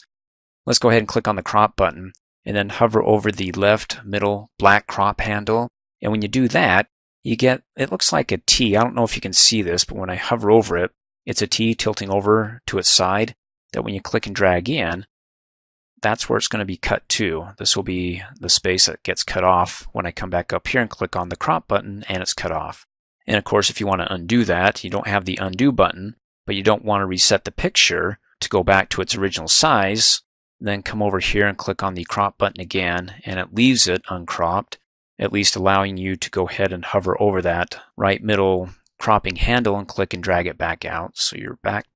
Let's go ahead and click on the crop button, and then hover over the left middle black crop handle. And when you do that, you get, it looks like a T. I don't know if you can see this, but when I hover over it, it's a T tilting over to its side, that when you click and drag in, that's where it's going to be cut to. This will be the space that gets cut off when I come back up here and click on the crop button, and it's cut off. And of course, if you want to undo that, you don't have the undo button, but you don't want to reset the picture to go back to its original size, then come over here and click on the crop button again, and it leaves it uncropped, at least allowing you to go ahead and hover over that right middle cropping handle and click and drag it back out. So you're back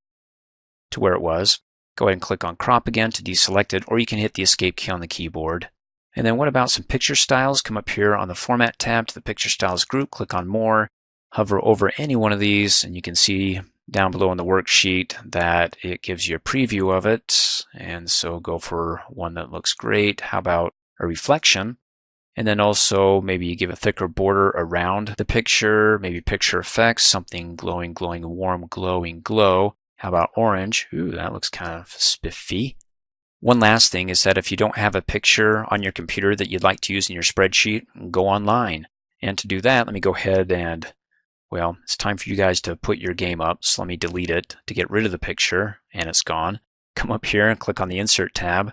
to where it was. Go ahead and click on crop again to deselect it, or you can hit the escape key on the keyboard. And then what about some picture styles? Come up here on the Format tab to the Picture Styles group, click on More, hover over any one of these, and you can see down below in the worksheet that it gives you a preview of it. And so go for one that looks great. How about a reflection? And then also maybe you give a thicker border around the picture, maybe picture effects, something glowing, glowing, warm, glowing, glow. How about orange? Ooh, that looks kind of spiffy. One last thing is that if you don't have a picture on your computer that you'd like to use in your spreadsheet, go online. And to do that, let me go ahead and, well, it's time for you guys to put your game up. So let me delete it to get rid of the picture, and it's gone. Come up here and click on the Insert tab.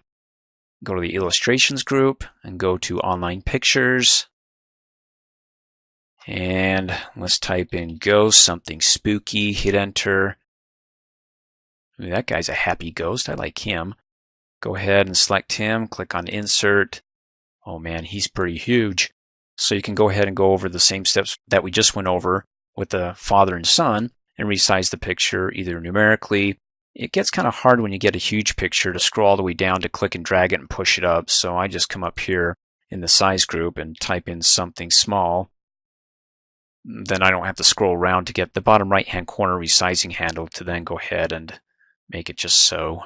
Go to the Illustrations group and go to Online Pictures. And let's type in Ghost, something spooky, hit Enter. Ooh, that guy's a happy ghost. I like him. Go ahead and select him. Click on Insert. Oh man, he's pretty huge. So you can go ahead and go over the same steps that we just went over with the father and son and resize the picture either numerically. It gets kind of hard when you get a huge picture to scroll all the way down to click and drag it and push it up. So I just come up here in the size group and type in something small. Then I don't have to scroll around to get the bottom right hand corner resizing handle to then go ahead and make it just so.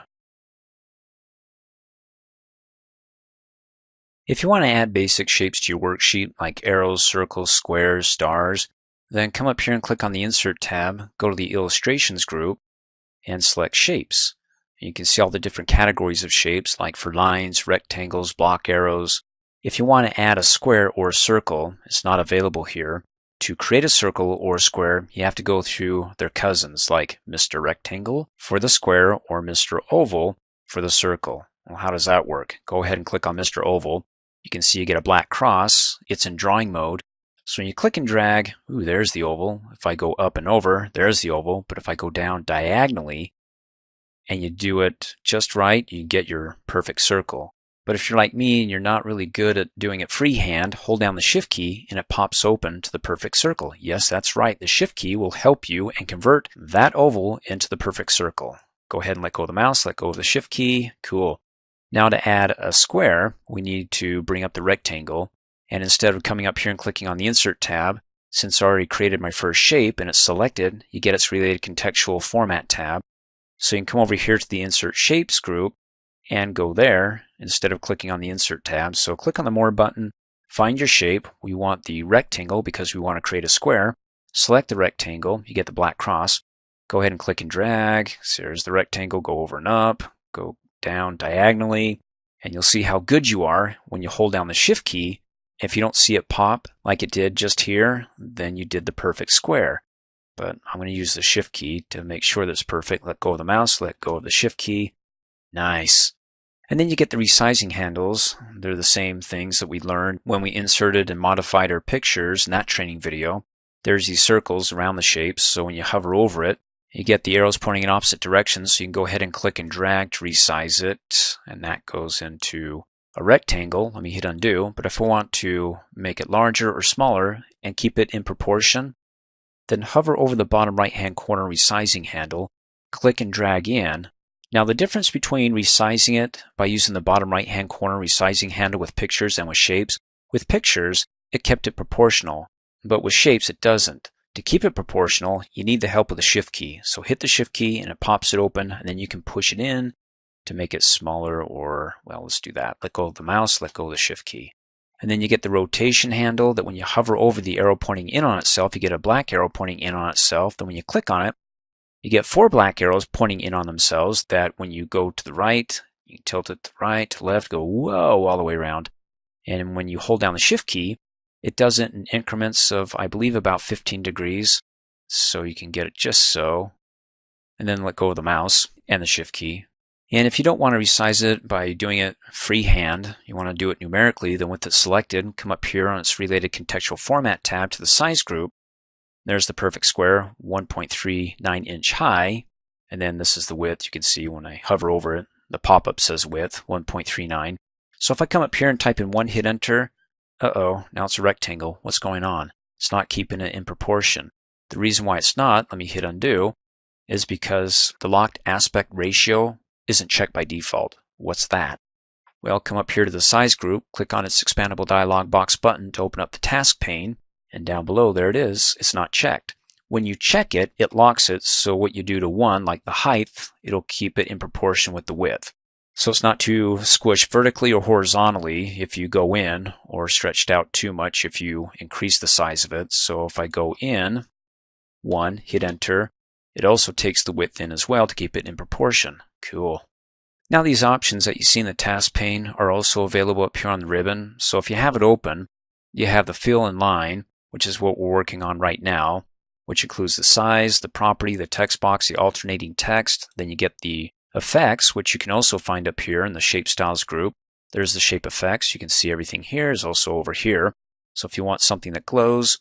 If you want to add basic shapes to your worksheet like arrows, circles, squares, stars, then come up here and click on the Insert tab, go to the Illustrations group, and select Shapes. You can see all the different categories of shapes like for lines, rectangles, block arrows. If you want to add a square or a circle, it's not available here. To create a circle or a square, you have to go through their cousins like Mr. Rectangle for the square or Mr. Oval for the circle. Well, how does that work? Go ahead and click on Mr. Oval. You can see you get a black cross. It's in drawing mode. So when you click and drag, ooh, there's the oval. If I go up and over, there's the oval. But if I go down diagonally and you do it just right, you get your perfect circle. But if you're like me and you're not really good at doing it freehand, hold down the Shift key and it pops open to the perfect circle. Yes, that's right. The Shift key will help you and convert that oval into the perfect circle. Go ahead and let go of the mouse, let go of the Shift key. Cool. Now to add a square, we need to bring up the rectangle. And instead of coming up here and clicking on the Insert tab, since I already created my first shape and it's selected, you get its related contextual format tab. So you can come over here to the Insert Shapes group and go there instead of clicking on the Insert tab. So click on the More button, find your shape. We want the rectangle because we want to create a square. Select the rectangle, you get the black cross. Go ahead and click and drag. So there's the rectangle, go over and up, go down diagonally, and you'll see how good you are when you hold down the Shift key. If you don't see it pop like it did just here, then you did the perfect square. But I'm going to use the Shift key to make sure that it's perfect. Let go of the mouse, let go of the Shift key. Nice. And then you get the resizing handles. They're the same things that we learned when we inserted and modified our pictures in that training video. There's these circles around the shapes, so when you hover over it, you get the arrows pointing in opposite directions, so you can go ahead and click and drag to resize it, and that goes into a rectangle. Let me hit undo, but if I want to make it larger or smaller and keep it in proportion, then hover over the bottom right hand corner resizing handle, click and drag in. Now the difference between resizing it by using the bottom right hand corner resizing handle with pictures and with shapes, with pictures it kept it proportional, but with shapes it doesn't. To keep it proportional, you need the help of the Shift key. So hit the Shift key and it pops it open, and then you can push it in to make it smaller, or, well, let's do that. Let go of the mouse, let go of the Shift key. And then you get the rotation handle that when you hover over the arrow pointing in on itself, you get a black arrow pointing in on itself. Then when you click on it, you get 4 black arrows pointing in on themselves that when you go to the right, you can tilt it to the right, to left, go whoa, all the way around. And when you hold down the Shift key, it does it in increments of, I believe, about 15 degrees. So you can get it just so. And then let go of the mouse and the Shift key. And if you don't want to resize it by doing it freehand, you want to do it numerically, then with it selected, come up here on its related contextual format tab to the size group. There's the perfect square, 1.39 inch high. And then this is the width. You can see when I hover over it, the pop-up says width, 1.39. So if I come up here and type in 1, hit enter, uh-oh, now it's a rectangle. What's going on? It's not keeping it in proportion. The reason why it's not, let me hit undo, is because the locked aspect ratio isn't checked by default. What's that? Well, come up here to the size group, click on its expandable dialog box button to open up the task pane, and down below, there it is. It's not checked. When you check it, it locks it, so what you do to 1, like the height, it'll keep it in proportion with the width. So it's not too squished vertically or horizontally if you go in, or stretched out too much if you increase the size of it. So if I go in 1, hit enter, it also takes the width in as well to keep it in proportion. Cool. Now these options that you see in the task pane are also available up here on the ribbon. So if you have it open, you have the fill and line, which is what we're working on right now, which includes the size, the property, the text box, the alternating text. Then you get the effects, which you can also find up here in the shape styles group. There's the shape effects. You can see everything here is also over here. So if you want something that glows,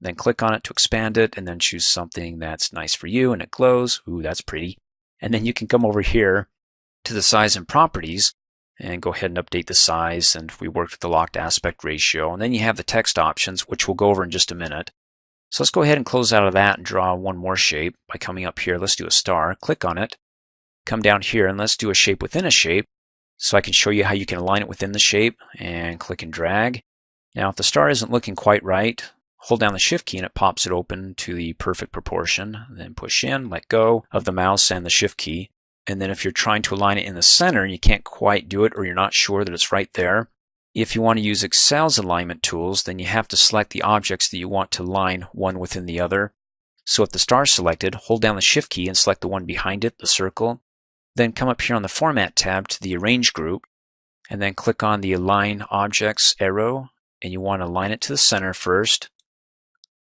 then click on it to expand it, and then choose something that's nice for you and it glows. Ooh, that's pretty. And then you can come over here to the size and properties, and go ahead and update the size, and we worked with the locked aspect ratio. And then you have the text options, which we'll go over in just a minute. So let's go ahead and close out of that and draw one more shape by coming up here. Let's do a star. Click on it. Come down here and let's do a shape within a shape. So I can show you how you can align it within the shape, and click and drag. Now if the star isn't looking quite right, hold down the Shift key and it pops it open to the perfect proportion. Then push in, let go of the mouse and the Shift key. And then if you're trying to align it in the center and you can't quite do it, or you're not sure that it's right there, if you want to use Excel's alignment tools, then you have to select the objects that you want to line one within the other. So if the star is selected, hold down the Shift key and select the one behind it, the circle. Then come up here on the Format tab to the Arrange group, and then click on the Align Objects arrow, and you want to align it to the center first,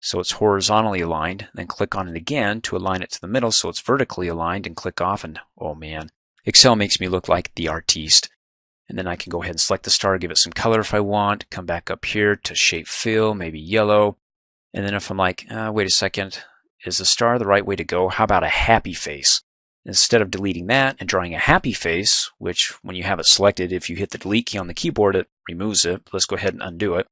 so it's horizontally aligned. Then click on it again to align it to the middle so it's vertically aligned, and click off, and oh man, Excel makes me look like the artiste. And then I can go ahead and select the star, give it some color if I want, come back up here to Shape Fill, maybe yellow. And then if I'm like, wait a second, is the star the right way to go? How about a happy face? Instead of deleting that and drawing a happy face, which when you have it selected, if you hit the delete key on the keyboard, it removes it. Let's go ahead and undo it.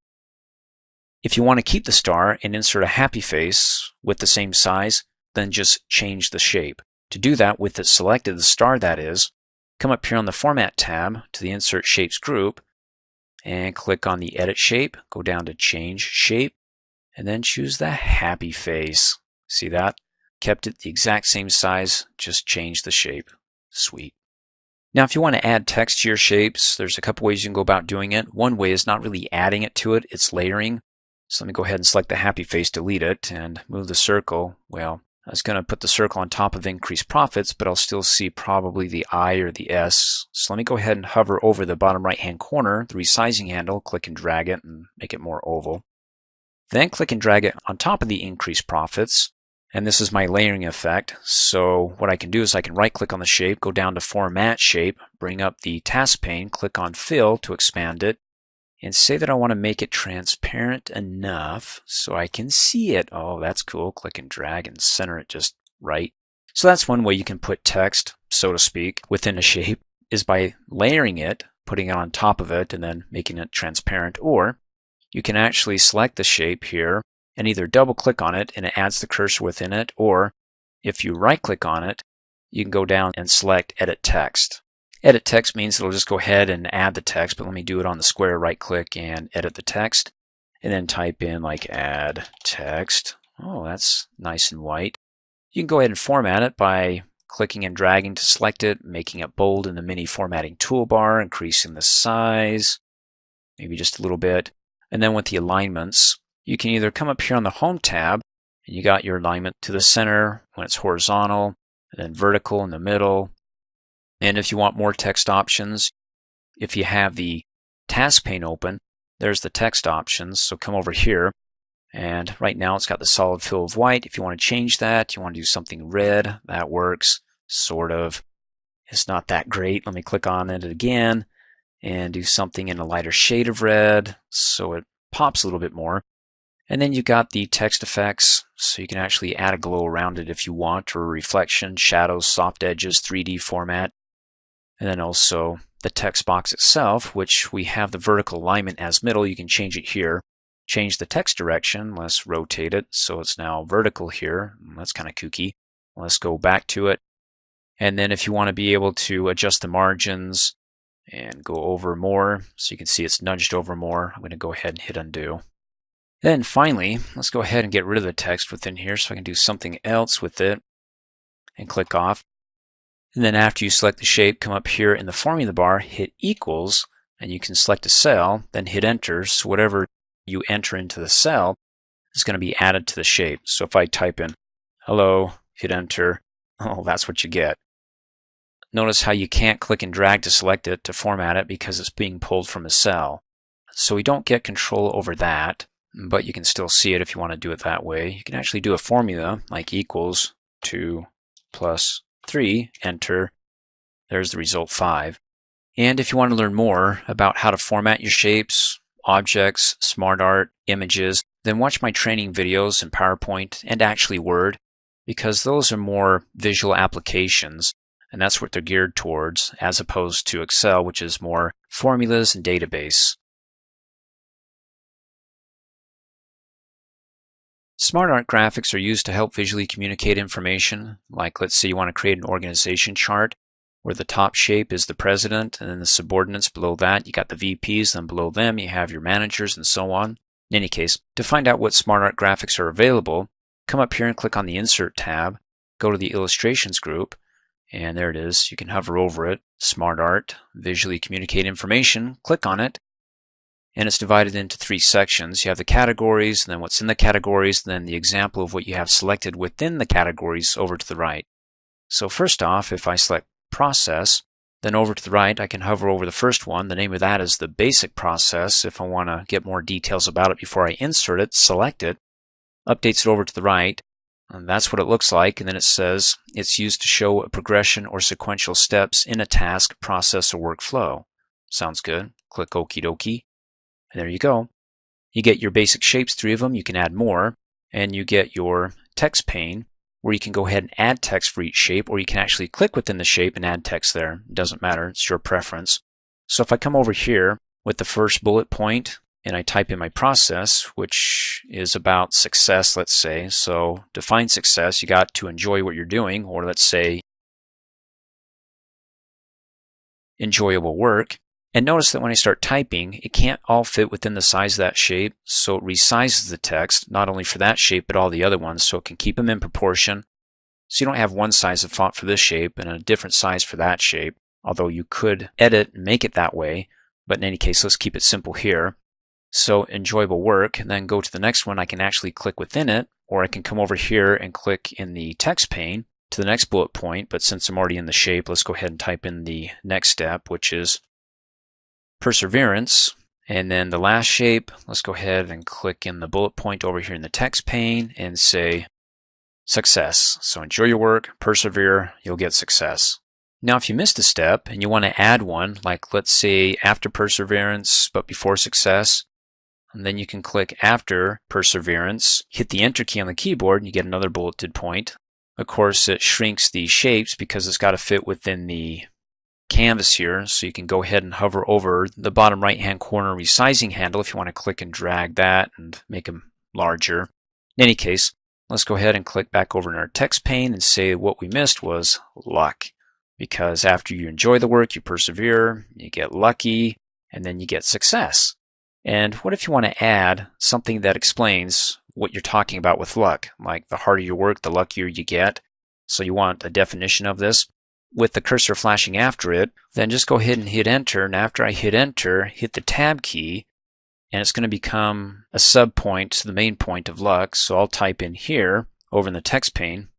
If you want to keep the star and insert a happy face with the same size, then just change the shape. To do that with it selected, the star that is, come up here on the Format tab to the Insert Shapes group and click on the Edit Shape, go down to Change Shape, and then choose the happy face. See that? Kept it the exact same size, just changed the shape. Sweet. Now if you want to add text to your shapes, there's a couple ways you can go about doing it. One way is not really adding it to it, it's layering. So let me go ahead and select the happy face, delete it, and move the circle. Well, I was going to put the circle on top of increased profits, but I'll still see probably the I or the S. So let me go ahead and hover over the bottom right hand corner, the resizing handle, click and drag it and make it more oval. Then click and drag it on top of the increased profits. And this is my layering effect. So what I can do is I can right click on the shape, go down to Format Shape, bring up the task pane, click on Fill to expand it, and say that I want to make it transparent enough so I can see it. Oh, that's cool. Click and drag and center it just right. So that's one way you can put text, so to speak, within a shape, is by layering it, putting it on top of it, and then making it transparent. Or you can actually select the shape here and either double click on it and it adds the cursor within it, or if you right click on it, you can go down and select Edit Text. Edit Text means it'll just go ahead and add the text, but let me do it on the square, right click and edit the text, and then type in like add text. Oh, that's nice and white. You can go ahead and format it by clicking and dragging to select it, making it bold in the mini formatting toolbar, increasing the size, maybe just a little bit. And then with the alignments, you can either come up here on the Home tab, and you got your alignment to the center when it's horizontal, and then vertical in the middle. And if you want more text options, if you have the task pane open, there's the text options. So come over here, and right now it's got the solid fill of white. If you want to change that, you want to do something red, that works, sort of. It's not that great. Let me click on it again and do something in a lighter shade of red so it pops a little bit more. And then you got the text effects, so you can actually add a glow around it if you want, or reflection, shadows, soft edges, 3D format. And then also the text box itself, which we have the vertical alignment as middle. You can change it here. Change the text direction. Let's rotate it so it's now vertical here. That's kind of kooky. Let's go back to it. And then if you want to be able to adjust the margins and go over more, so you can see it's nudged over more, I'm going to go ahead and hit undo. Then finally, let's go ahead and get rid of the text within here so I can do something else with it, and click off. And then after you select the shape, come up here in the formula bar, hit equals, and you can select a cell, then hit enter. So whatever you enter into the cell is going to be added to the shape. So if I type in hello, hit enter, oh, that's what you get. Notice how you can't click and drag to select it to format it because it's being pulled from a cell. So we don't get control over that, but you can still see it if you want to do it that way. You can actually do a formula like equals 2 plus 3, enter. There's the result 5. And if you want to learn more about how to format your shapes, objects, SmartArt, images, then watch my training videos in PowerPoint and actually Word, because those are more visual applications. and that's what they're geared towards, as opposed to Excel, which is more formulas and database. SmartArt graphics are used to help visually communicate information. Like, let's say you want to create an organization chart where the top shape is the president, and then the subordinates below that, you got the VPs, then below them you have your managers and so on. In any case, to find out what SmartArt graphics are available, come up here and click on the Insert tab, go to the Illustrations group, and there it is. You can hover over it, SmartArt, Visually Communicate Information, click on it, and it's divided into 3 sections. You have the categories, and then what's in the categories, and then the example of what you have selected within the categories over to the right. So first off, if I select Process, then over to the right I can hover over the first one. The name of that is the basic process. If I want to get more details about it before I insert it, select it, updates it over to the right, and that's what it looks like. And then it says it's used to show a progression or sequential steps in a task, process, or workflow. Sounds good. Click Okie dokie. And there you go. You get your basic shapes, 3 of them. You can add more, and you get your text pane where you can go ahead and add text for each shape, or you can actually click within the shape and add text there. It doesn't matter. It's your preference. So if I come over here with the first bullet point and I type in my process, which is about success, let's say. So define success. You got to enjoy what you're doing, or let's say enjoyable work. And notice that when I start typing, it can't all fit within the size of that shape, so it resizes the text, not only for that shape, but all the other ones, so it can keep them in proportion. So you don't have one size of font for this shape and a different size for that shape, although you could edit and make it that way. But in any case, let's keep it simple here. So enjoyable work, and then go to the next one. I can actually click within it, or I can come over here and click in the text pane to the next bullet point. But since I'm already in the shape, let's go ahead and type in the next step, which is perseverance. And then the last shape, let's go ahead and click in the bullet point over here in the text pane and say success. So enjoy your work, persevere, you'll get success. Now if you missed a step and you want to add one, like let's say after perseverance but before success, and then you can click after perseverance, hit the enter key on the keyboard, and you get another bulleted point. Of course, it shrinks the shapes because it's got to fit within the canvas here, so you can go ahead and hover over the bottom right hand corner resizing handle if you want to click and drag that and make them larger. In any case, let's go ahead and click back over in our text pane and say what we missed was luck, because after you enjoy the work, you persevere, you get lucky, and then you get success. And what if you want to add something that explains what you're talking about with luck, like the harder you work, the luckier you get? So you want a definition of this. With the cursor flashing after it, then just go ahead and hit enter, and after I hit enter, hit the tab key, and it's going to become a sub point to the main point of luck. So I'll type in here over in the text pane.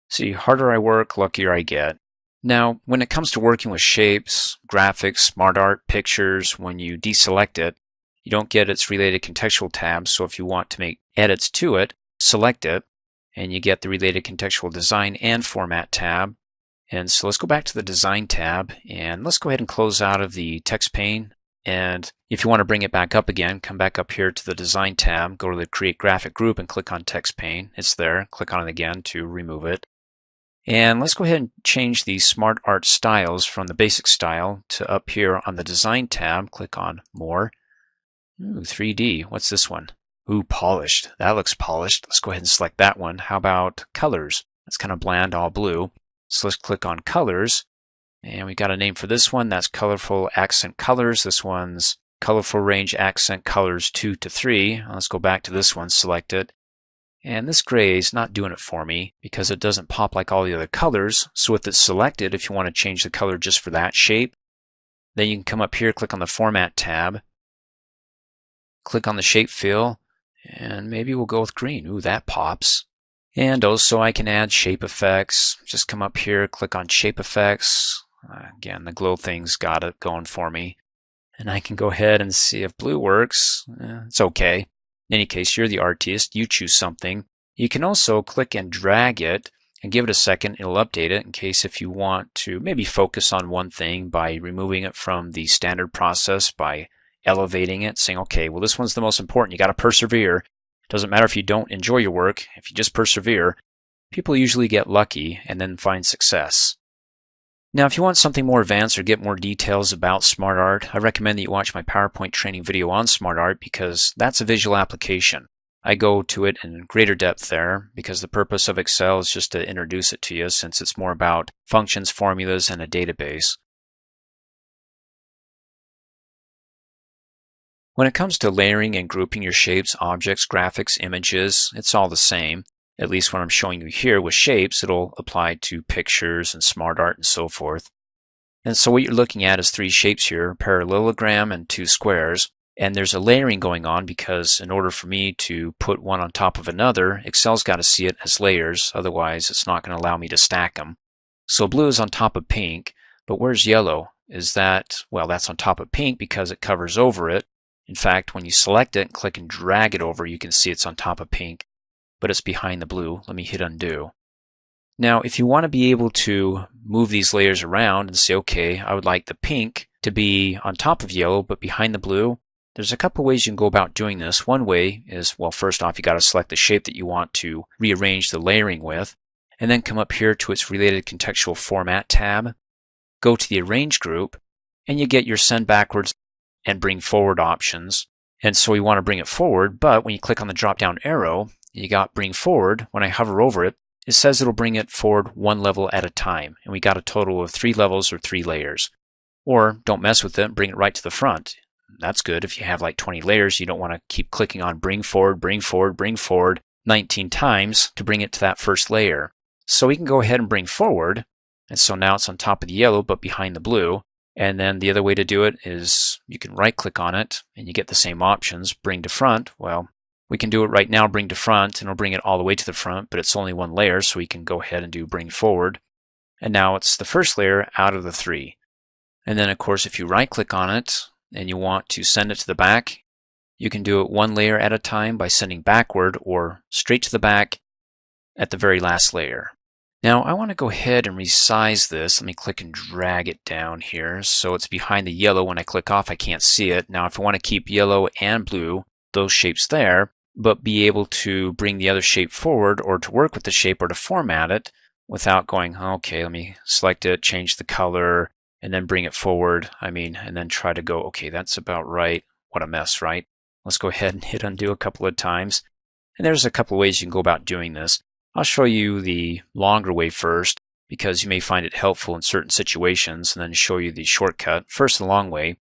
See, harder I work, luckier I get. Now, when it comes to working with shapes, graphics, SmartArt, pictures, when you deselect it, you don't get its related contextual tab. So if you want to make edits to it, select it, and you get the related contextual design and format tab. And so let's go back to the design tab, and let's go ahead and close out of the text pane. And if you want to bring it back up again, come back up here to the design tab, go to the create graphic group and click on text pane. It's there. Click on it again to remove it. And let's go ahead and change the SmartArt styles from the basic style to up here on the design tab. Click on more. Ooh, 3D. What's this one? Ooh, polished. That looks polished. Let's go ahead and select that one. How about colors? That's kind of bland, all blue. So let's click on colors. And we got a name for this one. That's colorful accent colors. This one's colorful range accent colors 2 to 3. Let's go back to this one, select it. And this gray is not doing it for me because it doesn't pop like all the other colors. So with it selected, if you want to change the color just for that shape, then you can come up here, click on the Format tab, click on the Shape Fill, and maybe we'll go with green. Ooh, that pops. And also I can add shape effects. Just come up here, click on Shape Effects. Again, the glow thing's got it going for me. And I can go ahead and see if blue works. It's okay. In any case, you're the artist. You choose something. You can also click and drag it and give it a second. It'll update it in case if you want to maybe focus on one thing by removing it from the standard process by elevating it, saying, okay, well, this one's the most important. You got to persevere. It doesn't matter if you don't enjoy your work. If you just persevere, people usually get lucky and then find success. Now, if you want something more advanced or get more details about SmartArt, I recommend that you watch my PowerPoint training video on SmartArt because that's a visual application. I go to it in greater depth there because the purpose of Excel is just to introduce it to you since it's more about functions, formulas, and a database. When it comes to layering and grouping your shapes, objects, graphics, images, it's all the same. At least what I'm showing you here with shapes, it'll apply to pictures and SmartArt and so forth. And so what you're looking at is 3 shapes here, a parallelogram and 2 squares. And there's a layering going on because in order for me to put one on top of another, Excel's got to see it as layers, otherwise it's not going to allow me to stack them. So blue is on top of pink, but where's yellow? Is that, well, that's on top of pink because it covers over it. In fact, when you select it and click and drag it over, you can see it's on top of pink, but it's behind the blue. Let me hit undo. Now, if you want to be able to move these layers around and say, okay, I would like the pink to be on top of yellow, but behind the blue, there's a couple ways you can go about doing this. One way is, well, first off, you got to select the shape that you want to rearrange the layering with, and then come up here to its related contextual format tab, go to the arrange group, and you get your send backwards and bring forward options. And so we want to bring it forward, but when you click on the drop down arrow, you got bring forward. When I hover over it, it says it'll bring it forward 1 level at a time, and we got a total of 3 levels or 3 layers. Or don't mess with it, bring it right to the front. That's good. If you have like 20 layers, you don't want to keep clicking on bring forward, bring forward, bring forward 19 times to bring it to that first layer. So we can go ahead and bring forward, and so now it's on top of the yellow but behind the blue. And then the other way to do it is you can right click on it and you get the same options. Bring to front, well, we can do it right now, bring to front, and it'll bring it all the way to the front, but it's only 1 layer, so we can go ahead and do bring forward. And now it's the first layer out of the 3. And then of course if you right click on it and you want to send it to the back, you can do it 1 layer at a time by sending backward or straight to the back at the very last layer. Now I want to go ahead and resize this. Let me click and drag it down here so it's behind the yellow. When I click off, I can't see it. Now if I want to keep yellow and blue, those shapes there, but be able to bring the other shape forward or to work with the shape or to format it without going, okay, let me select it, change the color, and then bring it forward. And then try to go, okay, that's about right. What a mess, right? Let's go ahead and hit undo a couple of times. And there's a couple of ways you can go about doing this. I'll show you the longer way first because you may find it helpful in certain situations, and then show you the shortcut. First, the long way.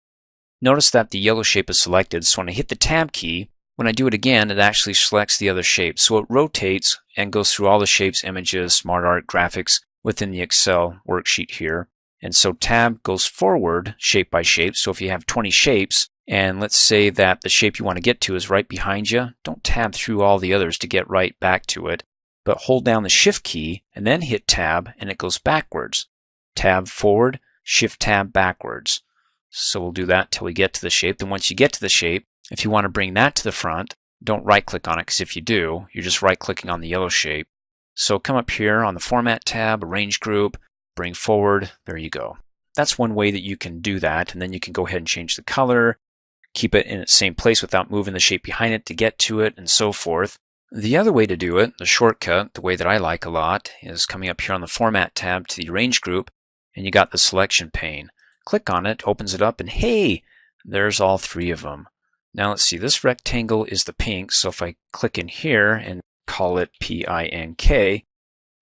Notice that the yellow shape is selected, so when I hit the tab key, when I do it again, it actually selects the other shape. So it rotates and goes through all the shapes, images, SmartArt Graphics within the Excel worksheet here. And so tab goes forward shape by shape. So if you have 20 shapes, and let's say that the shape you want to get to is right behind you, don't tab through all the others to get right back to it, but hold down the shift key and then hit tab and it goes backwards. Tab forward, shift tab backwards. So we'll do that till we get to the shape. Then once you get to the shape, if you want to bring that to the front, don't right click on it, because if you do, you're just right clicking on the yellow shape. So come up here on the format tab, arrange group, bring forward, there you go. That's one way that you can do that, and then you can go ahead and change the color, keep it in its same place without moving the shape behind it to get to it, and so forth. The other way to do it, the shortcut, the way that I like a lot, is coming up here on the format tab to the arrange group, and you got the selection pane. Click on it, opens it up, and hey, there's all 3 of them. Now let's see, this rectangle is the pink, so if I click in here and call it PINK,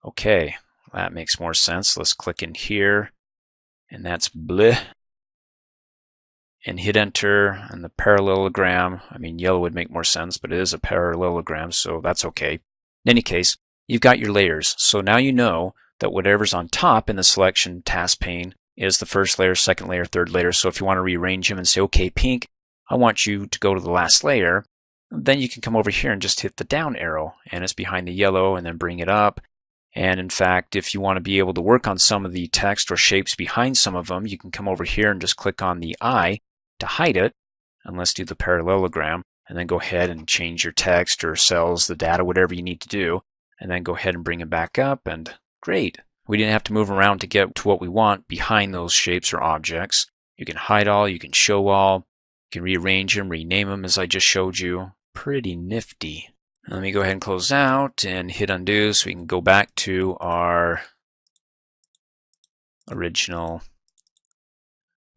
okay, that makes more sense. Let's click in here, and that's bleh, and hit enter, and the parallelogram, yellow would make more sense, but it is a parallelogram, so that's okay. In any case, you've got your layers, so now you know that whatever's on top in the selection task pane is the first layer, second layer, third layer. So if you want to rearrange them and say, okay, pink, I want you to go to the last layer, then you can come over here and just hit the down arrow, and it's behind the yellow, and then bring it up. And in fact, if you want to be able to work on some of the text or shapes behind some of them, you can come over here and just click on the eye to hide it, and let's do the parallelogram, and then go ahead and change your text or cells, the data, whatever you need to do, and then go ahead and bring it back up, and great. We didn't have to move around to get to what we want behind those shapes or objects. You can hide all, you can show all, you can rearrange them, rename them as I just showed you. Pretty nifty. Let me go ahead and close out and hit undo so we can go back to our original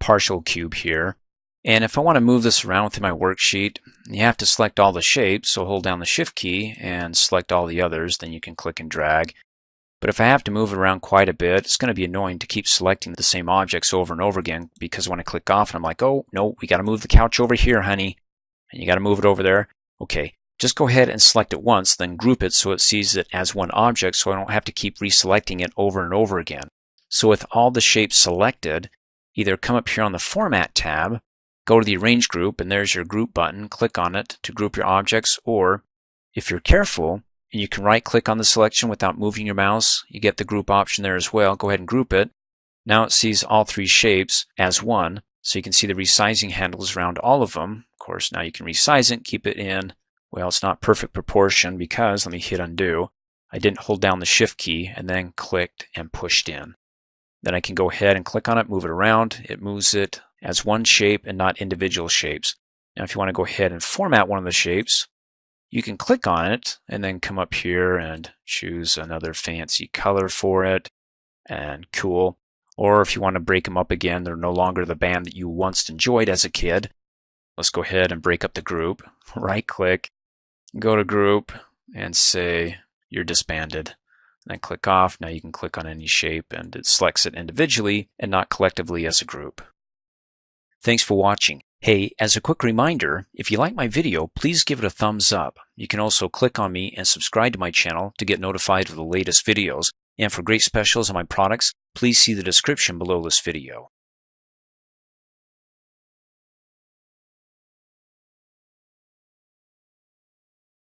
partial cube here. And if I want to move this around within my worksheet, you have to select all the shapes, so hold down the Shift key and select all the others, then you can click and drag. But if I have to move it around quite a bit, it's going to be annoying to keep selecting the same objects over and over again, because when I click off and I'm like, oh, no, we got to move the couch over here, honey, and you got to move it over there. Okay, just go ahead and select it once, then group it so it sees it as one object so I don't have to keep reselecting it over and over again. So with all the shapes selected, either come up here on the Format tab, go to the Arrange group, and there's your Group button. Click on it to group your objects, or if you're careful, and you can right-click on the selection without moving your mouse, you get the Group option there as well. Go ahead and group it. Now it sees all three shapes as one, so you can see the resizing handles around all of them. Of course, now you can resize it, keep it in. Well, it's not perfect proportion because, let me hit undo, I didn't hold down the Shift key and then clicked and pushed in. Then I can go ahead and click on it, move it around. It moves it as one shape and not individual shapes. Now if you want to go ahead and format one of the shapes, you can click on it and then come up here and choose another fancy color for it, and cool. Or if you want to break them up again, they're no longer the band that you once enjoyed as a kid. Let's go ahead and break up the group. Right click, go to group, and say you're disbanded. Then click off. Now you can click on any shape and it selects it individually and not collectively as a group. Thanks for watching. Hey, as a quick reminder, if you like my video, please give it a thumbs up. You can also click on me and subscribe to my channel to get notified of the latest videos. And for great specials on my products, please see the description below this video.